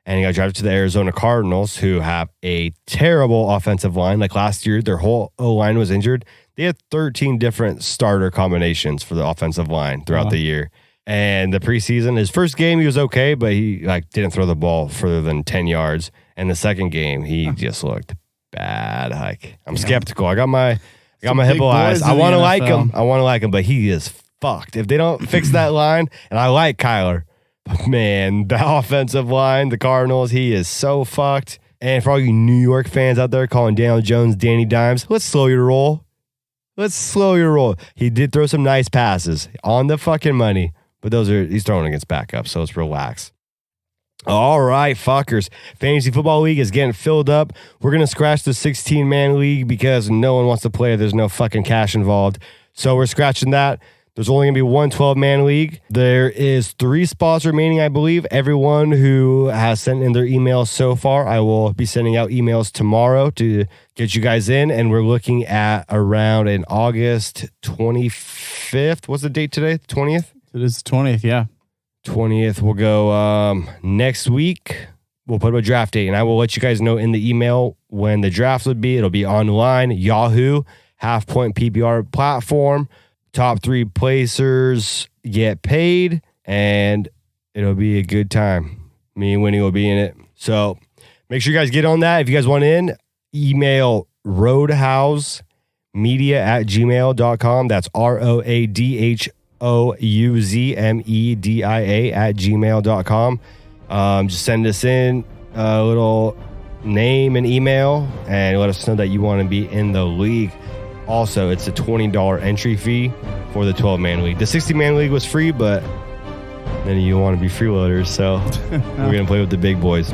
And he got drafted to the Arizona Cardinals, who have a terrible offensive line. Like last year, their whole O-line was injured. They had 13 different starter combinations for the offensive line throughout the year. And the preseason, his first game, he was okay, but he like didn't throw the ball further than 10 yards. And the second game, he just looked bad. Like I'm skeptical. I got my hippo eyes. I want to like him. But he is fucked. If they don't fix that line, and I like Kyler, but man, the offensive line, the Cardinals, he is so fucked. And for all you New York fans out there calling Daniel Jones Danny Dimes, let's slow your roll. He did throw some nice passes on the fucking money. But he's throwing against backups, so let's relax. All right, fuckers. Fantasy Football League is getting filled up. We're going to scratch the 16-man league because no one wants to play. There's no fucking cash involved. So we're scratching that. There's only going to be one 12-man league. There is 3 spots remaining, I believe. Everyone who has sent in their emails so far, I will be sending out emails tomorrow to get you guys in. And we're looking at around an August 25th. What's the date today? 20th? It is the 20th, yeah. 20th. We'll go next week. We'll put up a draft date, and I will let you guys know in the email when the draft would be. It'll be online, Yahoo, half-point PPR platform. Top 3 placers get paid, and it'll be a good time. Me and Winnie will be in it. So make sure you guys get on that. If you guys want in, email roadhousemedia@gmail.com. That's roadhousemedia@gmail.com. Just send us in a little name and email and let us know that you want to be in the league. Also, it's a $20 entry fee for the 12-man league. The 60-man league was free, but then you want to be freeloaders, so we're going to play with the big boys.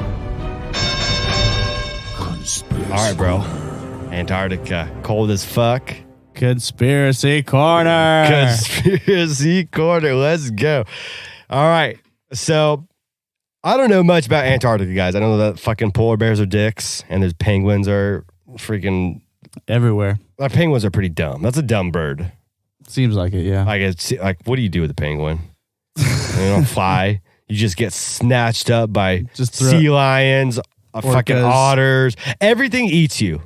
All right, bro. Antarctica. Cold as fuck. Conspiracy Corner. Conspiracy Corner. Let's go. All right. So, I don't know much about Antarctica, guys. I know that fucking polar bears are dicks, and there's penguins are freaking... everywhere. Penguins are pretty dumb. That's a dumb bird. Seems like it, yeah. Like what do you do with a penguin? They don't fly. You just get snatched up by sea lions, fucking otters. Everything eats you.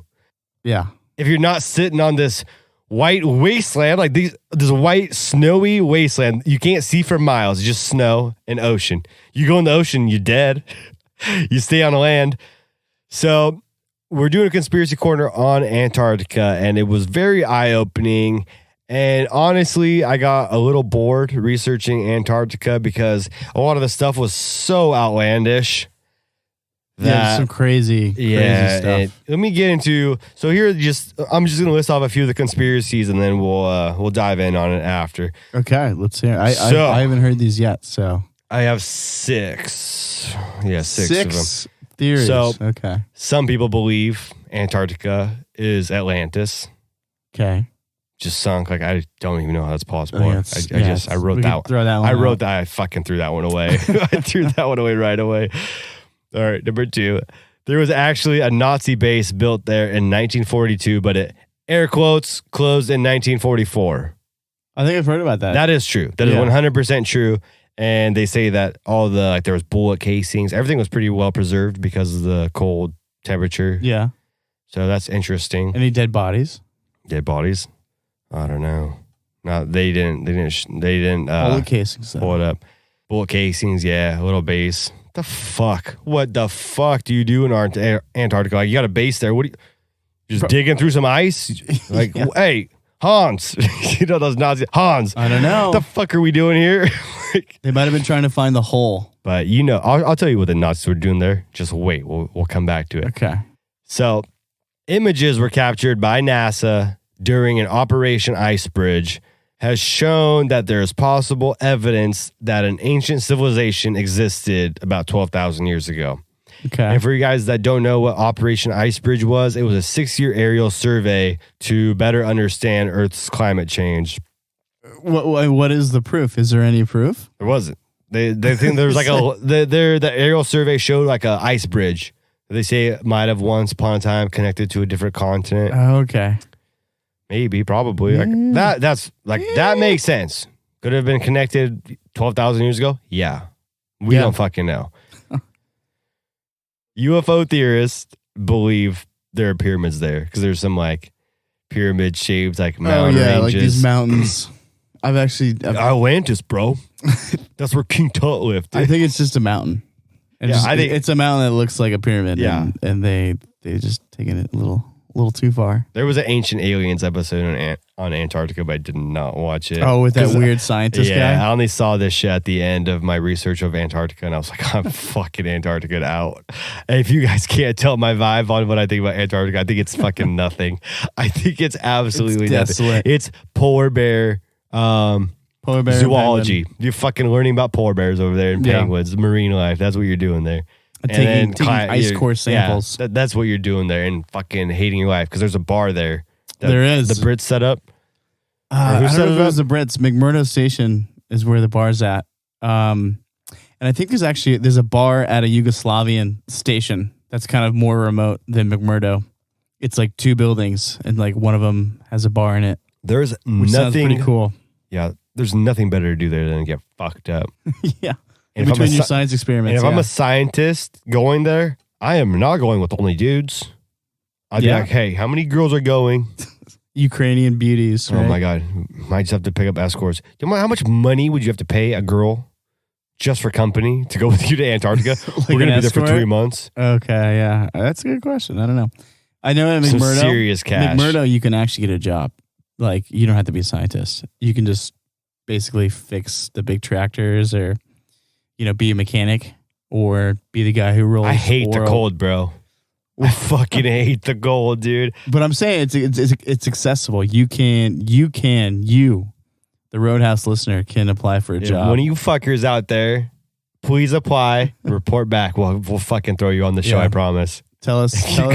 Yeah. If you're not sitting on this white wasteland, like this white snowy wasteland, you can't see for miles. It's just snow and ocean. You go in the ocean, you're dead. You stay on the land. So we're doing a conspiracy corner on Antarctica, and it was very eye-opening. And honestly, I got a little bored researching Antarctica because a lot of the stuff was so outlandish. Some crazy stuff. Let me get into. So here, I'm just going to list off a few of the conspiracies, and then we'll dive in on it after. Okay, let's hear. I haven't heard these yet, so I have 6. Yeah, 6 of them. Theories. So, okay. Some people believe Antarctica is Atlantis. Okay. Just sunk. Like, I don't even know how that's possible. I wrote that. Throw that one I wrote out. that. I fucking threw that one away. I threw that one away right away. All right, number 2. There was actually a Nazi base built there in 1942, but it, air quotes, closed in 1944. I think I've heard about that. That is true. That is 100% true. And they say that all the, there was bullet casings. Everything was pretty well preserved because of the cold temperature. Yeah. So that's interesting. Any dead bodies? Dead bodies? I don't know. No, they didn't Bullet casings. pull it up. Bullet casings, yeah. A little base. The fuck? What the fuck do you do in Antarctica? Like, you got a base there. What do you just digging through some ice? Like, hey, Hans. You know those Nazis. Hans. I don't know. What the fuck are we doing here? They might have been trying to find the hole. But I'll tell you what the Nazis were doing there. Just wait. We'll come back to it. Okay. So, images were captured by NASA during an Operation Ice Bridge has shown that there is possible evidence that an ancient civilization existed about 12,000 years ago. Okay. And for you guys that don't know what Operation Ice Bridge was, it was a 6-year aerial survey to better understand Earth's climate change. What is the proof? Is there any proof? There wasn't. They think there's like the aerial survey showed like a ice bridge. They say it might have once upon a time connected to a different continent. Okay. Maybe, probably. Like that makes sense. Could have been connected 12,000 years ago? Yeah. We don't fucking know. UFO theorists believe there are pyramids there because there's some like pyramid shaped like mountain ranges. Like these mountains. Atlantis, bro. That's where King Tut lived. I think it's just a mountain. And I think it's a mountain that looks like a pyramid. Yeah. And they just taken it a little too far. There was an Ancient Aliens episode on Antarctica, but I did not watch it. Oh, with that weird scientist guy? I only saw this shit at the end of my research of Antarctica, and I was like, I'm fucking Antarctica out. And if you guys can't tell my vibe on what I think about Antarctica, I think it's fucking nothing. I think it's absolutely nothing. It's polar bear zoology. You're fucking learning about polar bears over there and penguins, marine life. That's what you're doing there. Taking ice core samples. Yeah, that's what you're doing there, and fucking hating your life because there's a bar there. There is. The Brits set up. I don't know if it was the Brits. McMurdo Station is where the bar's at. And I think there's a bar at a Yugoslavian station that's kind of more remote than McMurdo. It's like two buildings, and like one of them has a bar in it. There's which sounds nothing pretty cool. Yeah, there's nothing better to do there than get fucked up. Yeah. And in between your science experiments. And if I'm a scientist going there, I am not going with only dudes. I'd be like, hey, how many girls are going? Ukrainian beauties. Right? Oh my God. Might just have to pick up escorts. Do you know how much money would you have to pay a girl just for company to go with you to Antarctica? Like We're going to be there for 3 months. Okay, yeah. That's a good question. I don't know. I know at McMurdo, some serious cash. McMurdo, you can actually get a job. Like, you don't have to be a scientist. You can just basically fix the big tractors or, be a mechanic or be the guy who rolls. I hate the cold, bro. I fucking hate the cold, dude. But I'm saying it's accessible. You, the Roadhouse listener, can apply for a job. One of you fuckers out there, please apply. Report back. We'll fucking throw you on the show. I promise. Tell us how.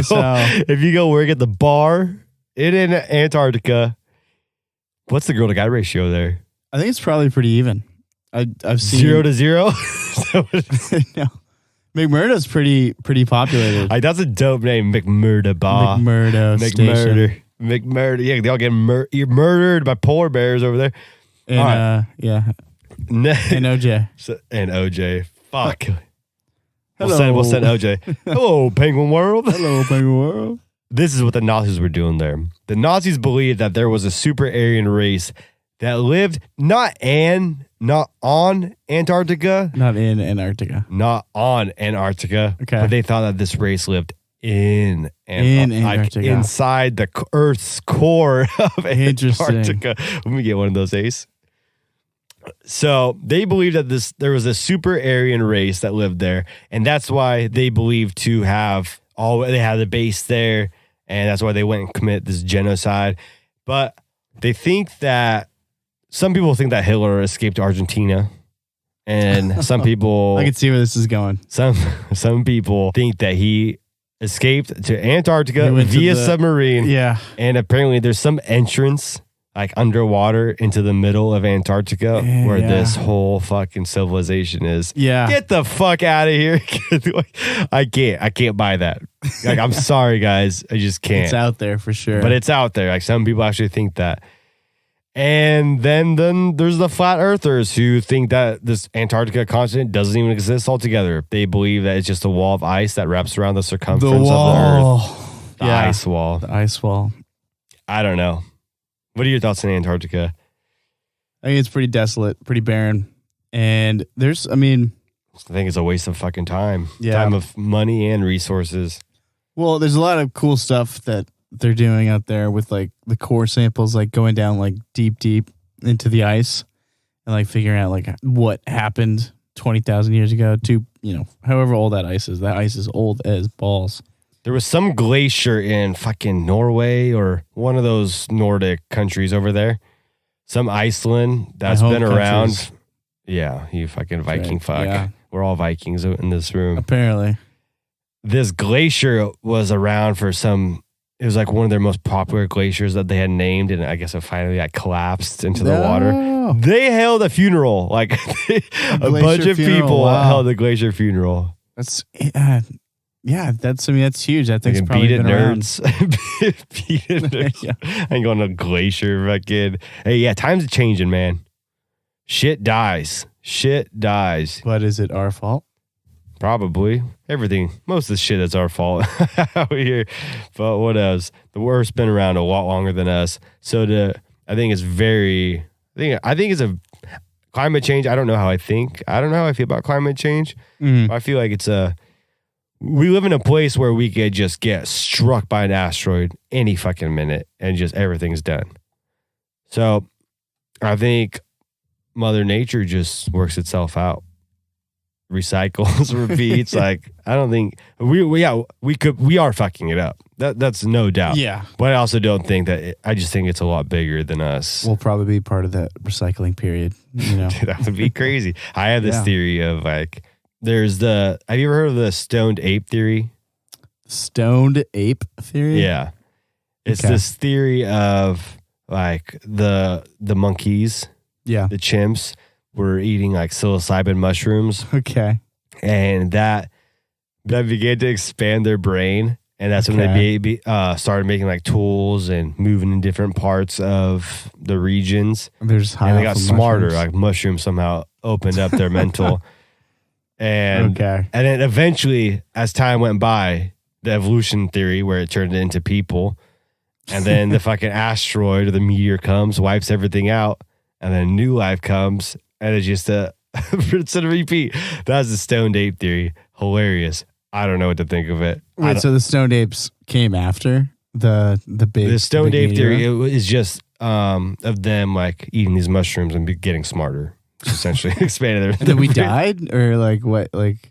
If you go work at the bar in Antarctica, what's the girl to guy ratio there? I think it's probably pretty even. I've seen 0 to 0. No. McMurdo's pretty populated. That's a dope name, McMurdo Bar. McMurdo. McMurdo. Yeah, they all get you're murdered by polar bears over there. And and OJ. And OJ. Fuck. Hello. We'll send OJ. Hello, Penguin World. Hello, Penguin World. This is what the Nazis were doing there. The Nazis believed that there was a super Aryan race that lived not on Antarctica. Not in Antarctica. Not on Antarctica. Okay. But they thought that this race lived in Antarctica. Like inside the Earth's core of Antarctica. Let me get one of those, Ace. So they believed that there was a super Aryan race that lived there, and that's why they believed to have they had the base there, and that's why they went and commit this genocide. But they think that some people think that Hitler escaped to Argentina, and some people I can see where this is going. Some people think that he escaped to Antarctica via submarine. Yeah, and apparently there's some entrance like underwater into the middle of Antarctica where this whole fucking civilization is. Yeah. Get the fuck out of here. I can't buy that. Like, I'm sorry, guys. I just can't. It's out there for sure. But it's out there. Like, some people actually think that. And then there's the flat earthers who think that this Antarctica continent doesn't even exist altogether. They believe that it's just a wall of ice that wraps around the circumference of the Earth. The ice wall. The ice wall. I don't know. What are your thoughts on Antarctica? I think it's pretty desolate, pretty barren. And I think it's a waste of fucking time. Yeah. Time of money and resources. Well, there's a lot of cool stuff that they're doing out there with like the core samples, like going down like deep into the ice and like figuring out like what happened 20,000 years ago to, however old that ice is. That ice is old as balls. There was some glacier in fucking Norway or one of those Nordic countries over there. Some Iceland that's been around. Countries. Yeah, you fucking Viking fuck. Yeah. We're all Vikings in this room. Apparently. This glacier was around for some it was like one of their most popular glaciers that they had named, and I guess it finally collapsed into the water. They held a funeral, like a bunch of people held a glacier funeral. That's that's huge. I think it's probably beat it, been nerds. Beat it, nerds. Yeah. I ain't going to a glacier, fucking. Hey, yeah, times are changing, man. Shit dies. But is it our fault? Probably. Everything. Most of the shit is our fault out here. But what else? The Earth's been around a lot longer than us. So I think it's a climate change. I don't know how I think. I don't know how I feel about climate change. I feel like we live in a place where we could just get struck by an asteroid any fucking minute and just everything's done. So I think Mother Nature just works itself out. Recycles, repeats. Like, I don't think we are fucking it up. That's no doubt. Yeah. But I also don't think that I just think it's a lot bigger than us. We'll probably be part of that recycling period. You know, Dude, that would be crazy. I have this theory of like, have you ever heard of the stoned ape theory? Stoned ape theory? Yeah. It's this theory of like the monkeys, the chimps were eating like psilocybin mushrooms. Okay. And that began to expand their brain. And that's when they started making like tools and moving in different parts of the regions. And they got smarter. Mushrooms. Like mushrooms somehow opened up their mental. And then eventually, as time went by, the evolution theory where it turned into people, and then the fucking asteroid or the meteor comes, wipes everything out, and then new life comes, and it's just it's a repeat. That's the stoned ape theory. Hilarious. I don't know what to think of it. Wait, so the stoned apes came after the stoned ape theory is just of them like eating these mushrooms and getting smarter. Essentially expanded their. And then we died, or like what? Like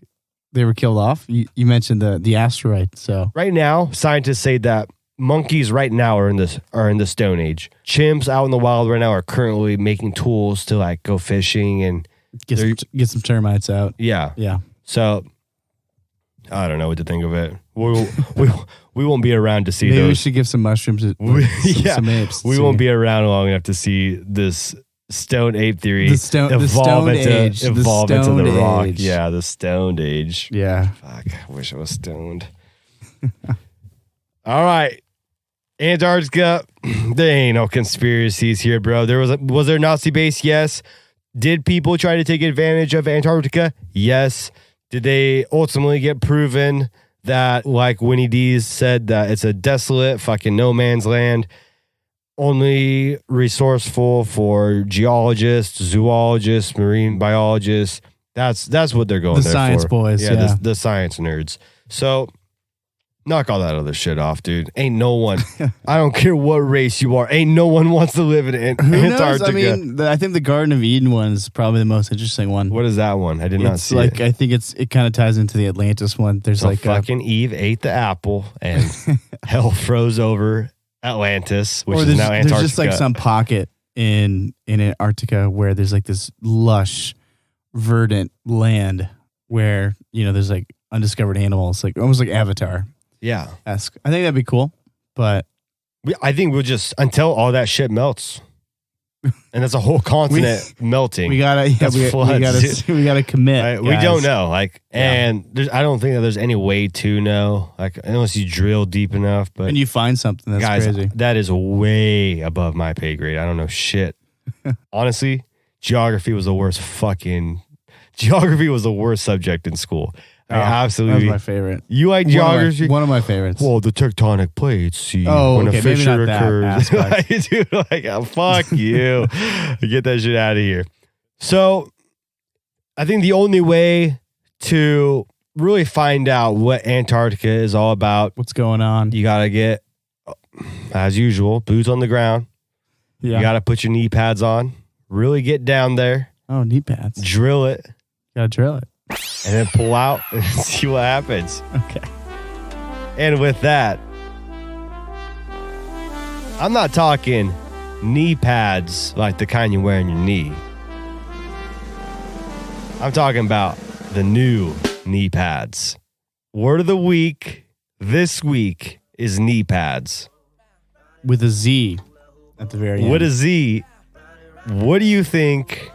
they were killed off. You mentioned the asteroid. So right now, scientists say that monkeys right now are in the Stone Age. Chimps out in the wild right now are currently making tools to like go fishing and get some termites out. Yeah. So I don't know what to think of it. We won't be around to see Maybe those. we should give some mushrooms to some apes. We won't be around long enough to see this Stone Ape theory evolve into the rock. Yeah, the Stoned Age. Yeah. Fuck, I wish I was stoned. All right. Antarctica. There ain't no conspiracies here, bro. Was there Nazi base? Yes. Did people try to take advantage of Antarctica? Yes. Did they ultimately get proven that, like WinnyDz said, that it's a desolate fucking no man's land, only resourceful for geologists, zoologists, marine biologists? That's what they're going there for. The science boys. Yeah. The science nerds. So knock all that other shit off, dude. Ain't no one. I don't care what race you are. Ain't no one wants to live in Antarctica. I mean, I think the Garden of Eden one is probably the most interesting one. What is that one? I did not see it. I think it kind of ties into the Atlantis one. There's so fucking Eve ate the apple and hell froze over Atlantis, which is now Antarctica. There's just like some pocket in Antarctica where there's like this lush, verdant land where, there's like undiscovered animals, like almost like Avatar. Yeah. I think that'd be cool, but I think we'll just, until all that shit melts. And that's a whole continent melting. We gotta commit. We don't know. And I don't think that there's any way to know, unless you drill deep enough. But and you find something that's guys, crazy. That is way above my pay grade. I don't know shit. Honestly, geography was the worst subject in school. Absolutely. That was my favorite. You like geography? One of my favorites. Well, the tectonic plates. When a fissure occurs. Dude, fuck you. Get that shit out of here. So, I think the only way to really find out what Antarctica is all about, what's going on, you got to get, as usual, boots on the ground. Yeah. You got to put your knee pads on. Really get down there. Oh, knee pads. Drill it. Got to drill it. And then pull out and see what happens. Okay. And with that, I'm not talking knee pads like the kind you wear on your knee. I'm talking about the new knee pads. Word of the week this week is knee pads. With a Z at the very end. With a Z, what do you think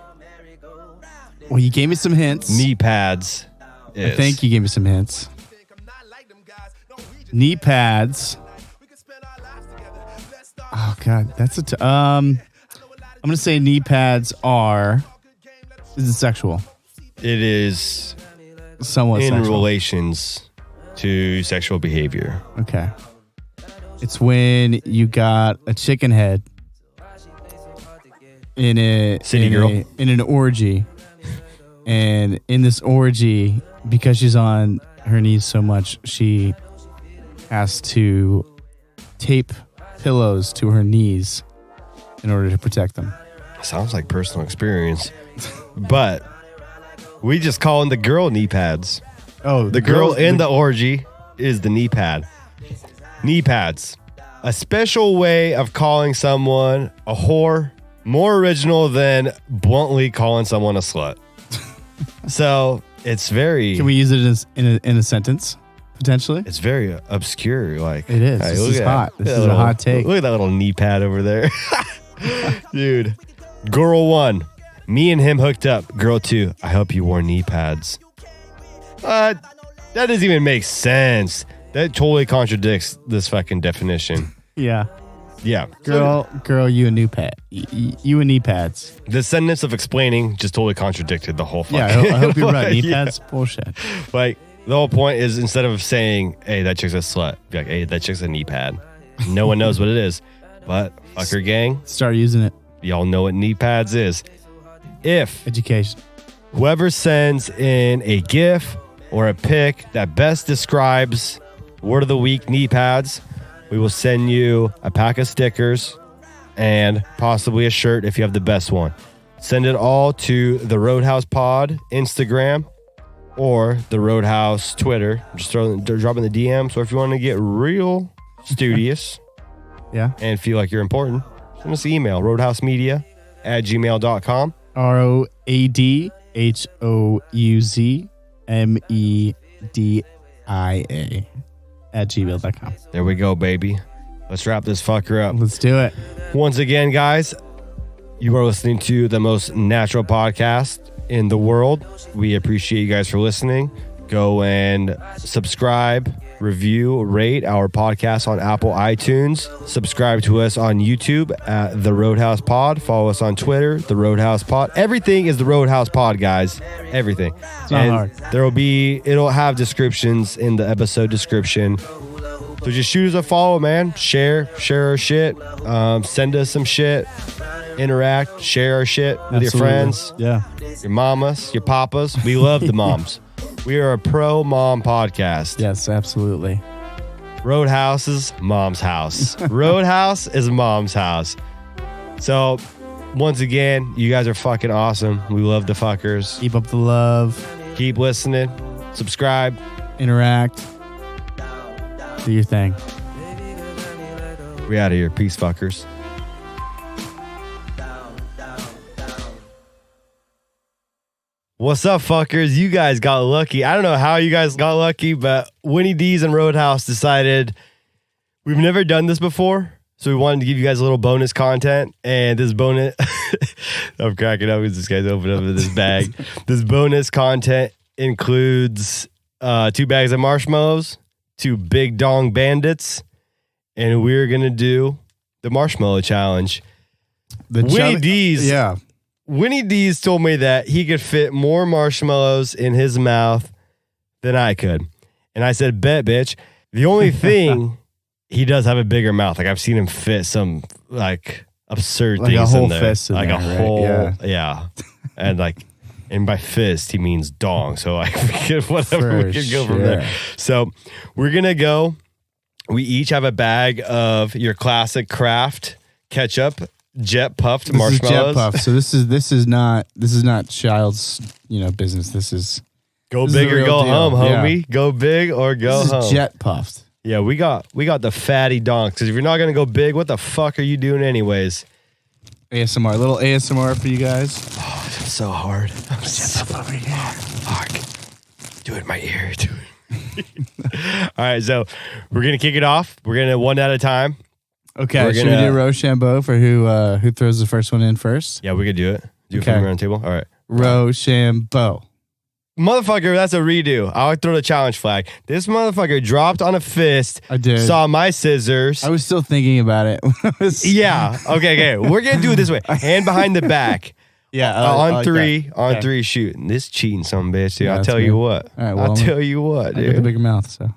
Well, you gave me some hints. knee pads is? I think you gave me some hints. Knee pads. Oh God, that's I'm gonna say knee pads are. Is it sexual? It is Somewhat in sexual. relations to sexual behavior. Okay. It's when you got a chicken head in a City girl. in an orgy, and in this orgy, because she's on her knees so much, she has to tape pillows to her knees in order to protect them. Sounds like personal experience. But we just call them the girl knee pads. Oh, The girl in the orgy is the knee pad. Knee pads. A special way of calling someone a whore, more original than bluntly calling someone a slut. So it's very... Can we use it in a sentence potentially? It's very obscure. Like It is. hey, This look is at hot. that. This Look at is a that hot take. Look at that little knee pad over there. Dude. Girl 1. Me and him hooked up. Girl 2. I hope you wore knee pads. That doesn't even make sense. That totally contradicts this fucking definition. Yeah. Yeah. Girl, you a new pad. You a knee pads. The sentence of explaining just totally contradicted the whole fucking... Yeah, I hope you're right. Knee Yeah. pads, bullshit. Like, the whole point is instead of saying, hey, that chick's a slut, be like, hey, that chick's a knee pad. No one knows what it is. But, fucker gang, Start using it. y'all know what knee pads is. If Education. whoever sends in a GIF or a pic that best describes Word of the Week knee pads, we will send you a pack of stickers and possibly a shirt if you have the best one. Send it all to the TheRoadHouzPod Instagram or the Roadhouse Twitter. Just dropping the DM. So if you want to get real studious Yeah. and feel like you're important, send us an email, roadhousemedia@gmail.com. ROADHOUZMEDIA@gmail.com. There we go, baby. Let's wrap this fucker up. Let's do it. Once again, guys, you are listening to the most natural podcast in the world. We appreciate you guys for listening. Go and subscribe, review, rate our podcast on Apple iTunes. Subscribe to us on YouTube at The Roadhouse Pod. Follow us on Twitter, The Roadhouse Pod. Everything is The Roadhouse Pod, guys. Everything. It's not hard. It'll have descriptions in the episode description. So just shoot us a follow, man. Share our shit. Send us some shit. Interact. Share our shit with your Absolutely. friends, Yeah. your mamas, your papas. We love the moms. We are a pro mom podcast. Yes, absolutely. Roadhouse is mom's house. Roadhouse is mom's house. So once again, you guys are fucking awesome. We love the fuckers. Keep up the love. Keep listening. Subscribe. Interact. Do your thing. We out of here. Peace, fuckers. What's up, fuckers? You guys got lucky. I don't know how you guys got lucky, but WinnyDz and Roadhouse decided we've never done this before, so we wanted to give you guys a little bonus content. And this bonus, I'm cracking up because this guy's opening up this bag. This bonus content includes 2 bags of marshmallows, 2 big dong bandits, and we're gonna do the marshmallow challenge. WinnyDz, Yeah. WinnyDz told me that he could fit more marshmallows in his mouth than I could. And I said, bet, bitch. The only thing, he does have a bigger mouth. Like, I've seen him fit some, like, absurd Like a things whole in there. fist in like there, a right? whole, Yeah. yeah. And, like, and by fist, he means dong. So, like, we could, whatever, we For could go from there. sure. So, we're going to go. We each have a bag of your classic Kraft ketchup, jet puffed This marshmallows. is Jet Puff. So this is not child's business. This is Go This is big the or real go deal. home, Yeah. homie. Go big or go this home. is Jet Puffed. Yeah, we got the fatty donks. Because if you're not gonna go big, what the fuck are you doing anyways? ASMR, a little ASMR for you guys. Oh, it's so hard. I'm so Over here. fuck. Do it in my ear. Do it. All right, so we're gonna kick it off. We're gonna one at a time. Okay, should we do Rochambeau for who throws the first one in first? Yeah, we could do it. Do it from around the table. All right. Rochambeau. Motherfucker, that's a redo. I'll throw the challenge flag. This motherfucker dropped on a fist. I did. Saw my scissors. I was still thinking about it. Yeah. Okay. We're going to do it this way. Hand behind the back. Yeah. On three, shoot. And this cheating some bitch, dude. Yeah, I'll tell you what. All right, well, I'll tell you what, dude. I got the bigger mouth, so.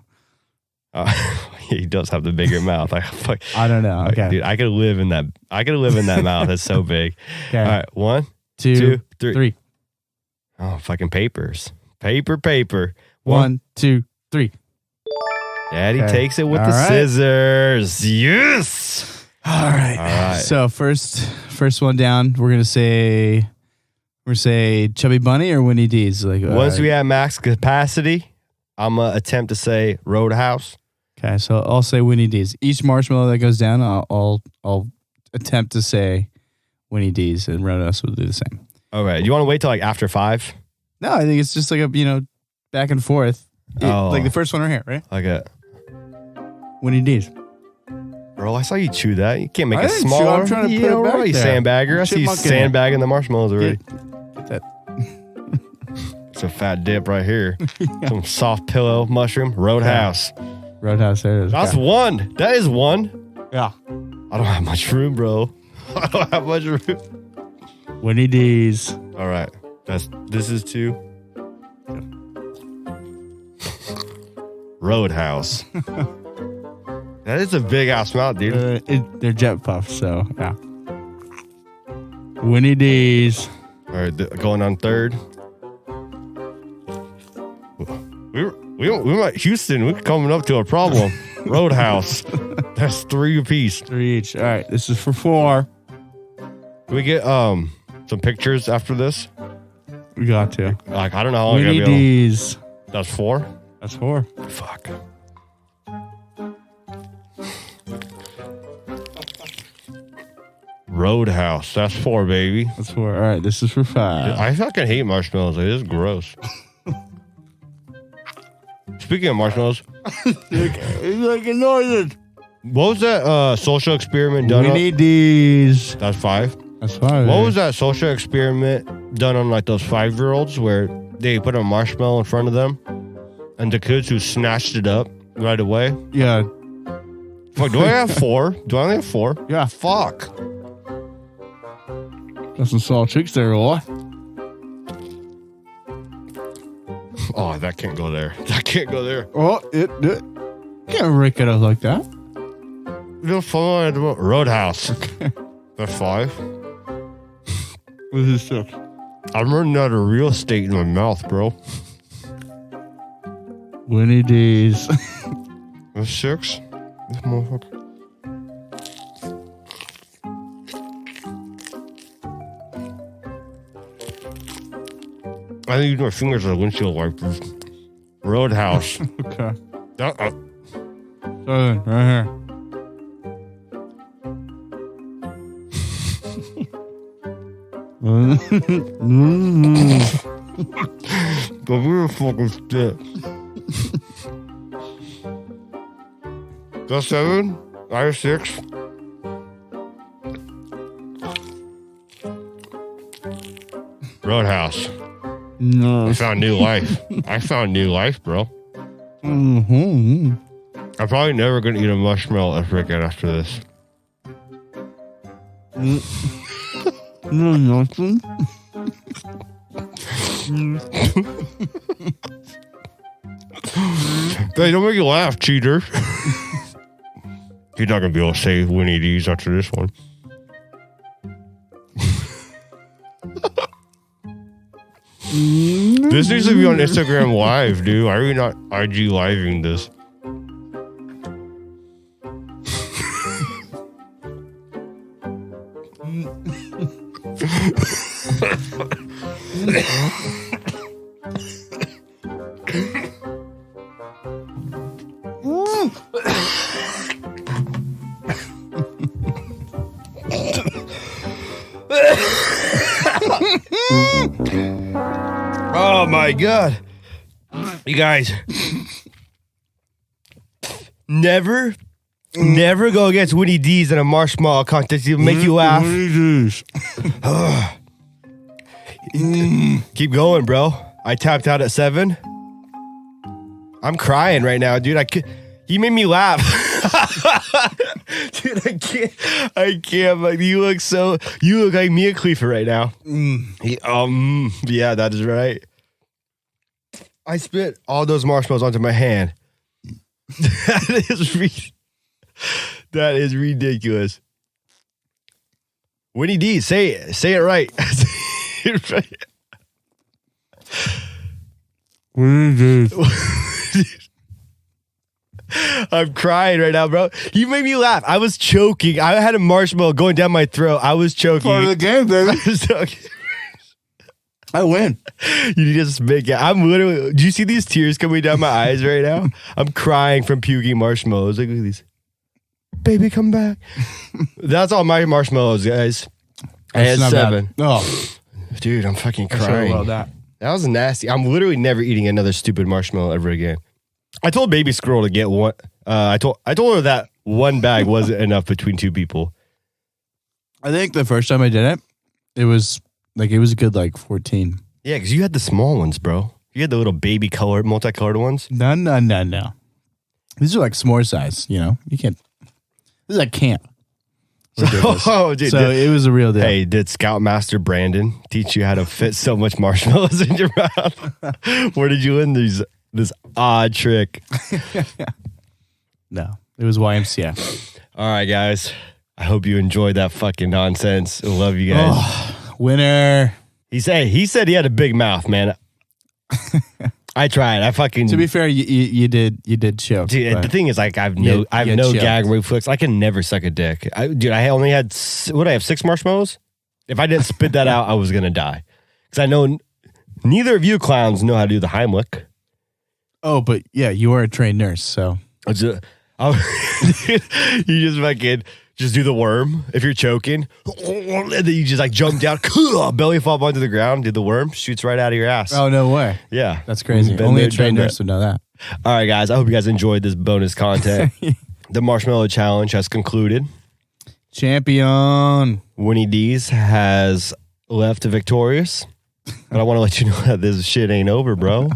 He does have the bigger mouth. I don't know. Okay. Dude, I could live in that. mouth. It's so big. Okay. All right. 1, 2, 3. Oh, fucking papers. Paper. 1, 2, 3. Daddy takes it with the scissors. Yes. All right. So first one down, we're gonna say ChubbyBunny or WinnyDz. Like once we have max capacity, I'm gonna attempt to say Roadhouse. Okay, so I'll say WinnyDz. Each marshmallow that goes down, I'll attempt to say WinnyDz, and Roadhouse will do the same. All right. Do you want to wait till like after 5? No, I think it's just like a back and forth. Like the first one right here, right? Like a WinnyDz. Bro, I saw you chew that. You can't make I it didn't chew, smaller. I'm trying to put it back you there. sandbagger. I see you Chipmunk in sandbagging the marshmallows already. Get that. It's a fat dip right here. Some soft pillow mushroom. Roadhouse. Roadhouse, there it is. That's one. That is one. Yeah. I don't have much room, bro. I don't have much room. WinnyDz. All right. This is 2. Roadhouse. That is a big ass mouth, dude. They're jet puffs, so yeah. WinnyDz. All right, going on 3rd. We went Houston. We're coming up to a problem. Roadhouse. That's 3 apiece. 3 each. All right, this is for 4. Can we get some pictures after this? We got to. Like I don't know how long I'm gonna be WinnyDz. That's 4. That's 4. Fuck. Roadhouse. That's 4, baby. That's 4. All right, this is for 5. I fucking hate marshmallows. It is gross. Speaking of marshmallows, It's like annoying. what was that social experiment done on? WinnyDz. That's 5. That's 5. What was that social experiment done on like those 5-year-olds where they put a marshmallow in front of them and the kids who snatched it up right away? Yeah. Fuck, do I have 4? Do I only have 4? Yeah. Fuck. Got some salt tricks there, boy. Oh, that can't go there. That can't go there. Oh, it can't break it up like that. You'll follow it. Roadhouse. That's 5. This is 6. I'm running out of real estate in my mouth, bro. WinnyDz. That's 6. This motherfucker. I think use my fingers as windshield wipers. Roadhouse. Okay. 7, right here. Go real fucking shit. That's 7. I have 6. Roadhouse. No. I found new life. I found new life, bro. Mm-hmm. I'm probably never gonna eat a marshmallow ever again after this. No, nothing. Hey, don't make you laugh, cheater. You're not gonna be able to say WinnyDz after this one. This needs to be on Instagram Live, dude. Why are we not IG living this? Oh my god. You guys, Never go against WinnyDz in a marshmallow contest. It'll make you laugh. Keep going, bro. I tapped out at 7. I'm crying right now, dude. You made me laugh. Dude, I can't. Like, you look like Mia Khalifa right now. Yeah, that is right. I spit all those marshmallows onto my hand. That is ridiculous. WinnyDz, say it right. Say it right. I'm crying right now, bro. You made me laugh. I was choking. I had a marshmallow going down my throat. I was choking. Part of the game, baby. I win. You just make it. I'm literally. Do you see these tears coming down my eyes right now? I'm crying from puking marshmallows. Look at these. Baby, come back. That's all my marshmallows, guys. I had 7. Oh, dude, I'm fucking crying. Well, that was nasty. I'm literally never eating another stupid marshmallow ever again. I told Baby Squirrel to get one. I told her that one bag wasn't enough between 2 people. I think the first time I did it, it was a good 14. Yeah, because you had the small ones, bro. You had the little baby colored, multicolored ones. No. These are like s'more size. You know, you can't. This is like camp. Oh, dude. So it was a real deal. Hey, did Scoutmaster Brandon teach you how to fit so much marshmallows in your mouth? Where did you learn this odd trick? No, it was YMCA. All right, guys. I hope you enjoyed that fucking nonsense. I love you guys. Oh, winner. He said he had a big mouth, man. I tried. I fucking. To be fair, you did choke. Dude, the thing is, like, I have no gag reflex. I can never suck a dick. I only had 6 marshmallows. If I didn't spit that out, I was gonna die. Because I know neither of you clowns know how to do the Heimlich. Oh, but yeah, you are a trained nurse, so you just fucking just do the worm if you're choking, and then you just like jump down, belly flop onto the ground, do the worm, shoots right out of your ass. Oh, no way. Yeah, that's crazy. Only a trained nurse would know that. All right, guys, I hope you guys enjoyed this bonus content. The marshmallow challenge has concluded. Champion WinnyDz has left victorious, but I want to let you know that this shit ain't over, bro.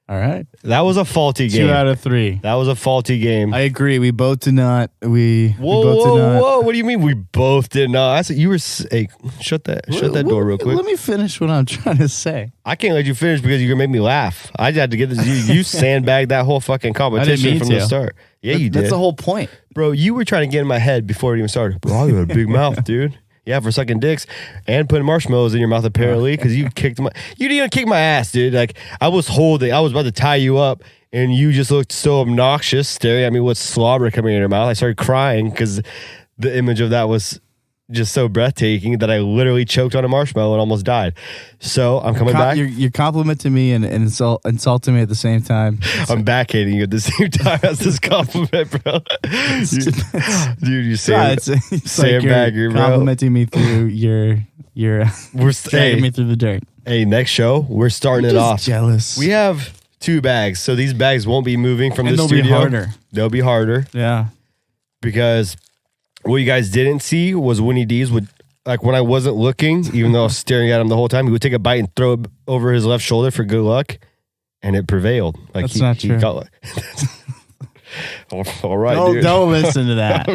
All right. That was a faulty game. 2 out of 3. That was a faulty game. I agree. We both did not. Whoa. What do you mean we both did not? You were. Hey, shut that door real quick. Let me finish what I'm trying to say. I can't let you finish because you're going to make me laugh. I had to get this. You sandbagged that whole fucking competition from the start. Yeah, you did. That's the whole point. Bro, you were trying to get in my head before it even started. Bro, you had a big mouth, dude. Yeah, for sucking dicks and putting marshmallows in your mouth apparently because you didn't even kick my ass, dude. Like, I was about to tie you up and you just looked so obnoxious staring at me with slobber coming in your mouth. I started crying because the image of that was just so breathtaking that I literally choked on a marshmallow and almost died. So I'm coming back. You're complimenting me and insulting me at the same time. I'm backhanding you at the same time as this compliment, bro. Dude, you sandbagger, bro. Complimenting me through your dragging me through the dirt. Hey, next show, we're starting it off. Jealous. We have 2 bags, so these bags won't be moving from the studio. They'll be harder. They'll be harder. Yeah. Because what you guys didn't see was WinnyDz would, like, when I wasn't looking, even though I was staring at him the whole time, he would take a bite and throw it over his left shoulder for good luck, and it prevailed. Like, that's not true. All right, dude. Don't listen to that.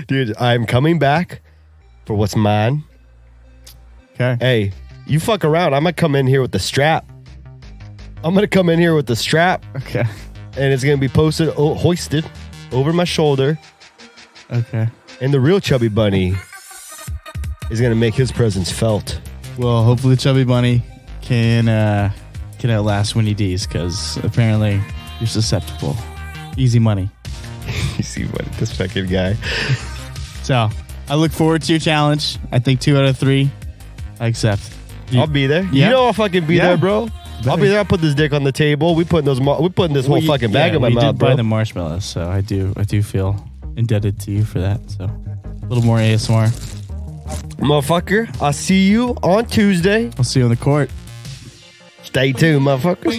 Dude, I'm coming back for what's mine. Okay. Hey, you fuck around. I'm going to come in here with the strap. Okay. And it's going to be hoisted over my shoulder. Okay. And the real ChubbyBunny is going to make his presence felt. Well, hopefully ChubbyBunny can outlast WinnyDz because apparently you're susceptible. Easy money. Easy money. This fucking guy. So, I look forward to your challenge. I think 2 out of 3. I accept. I'll be there. Yeah. You know I'll fucking be there, bro. I'll be there. I'll put this dick on the table. We putting this whole fucking bag in my mouth, bro. Buy the marshmallows, so I do feel indebted to you for that. So a little more ASMR. Motherfucker, I'll see you on Tuesday. I'll see you on the court. Stay tuned, motherfuckers.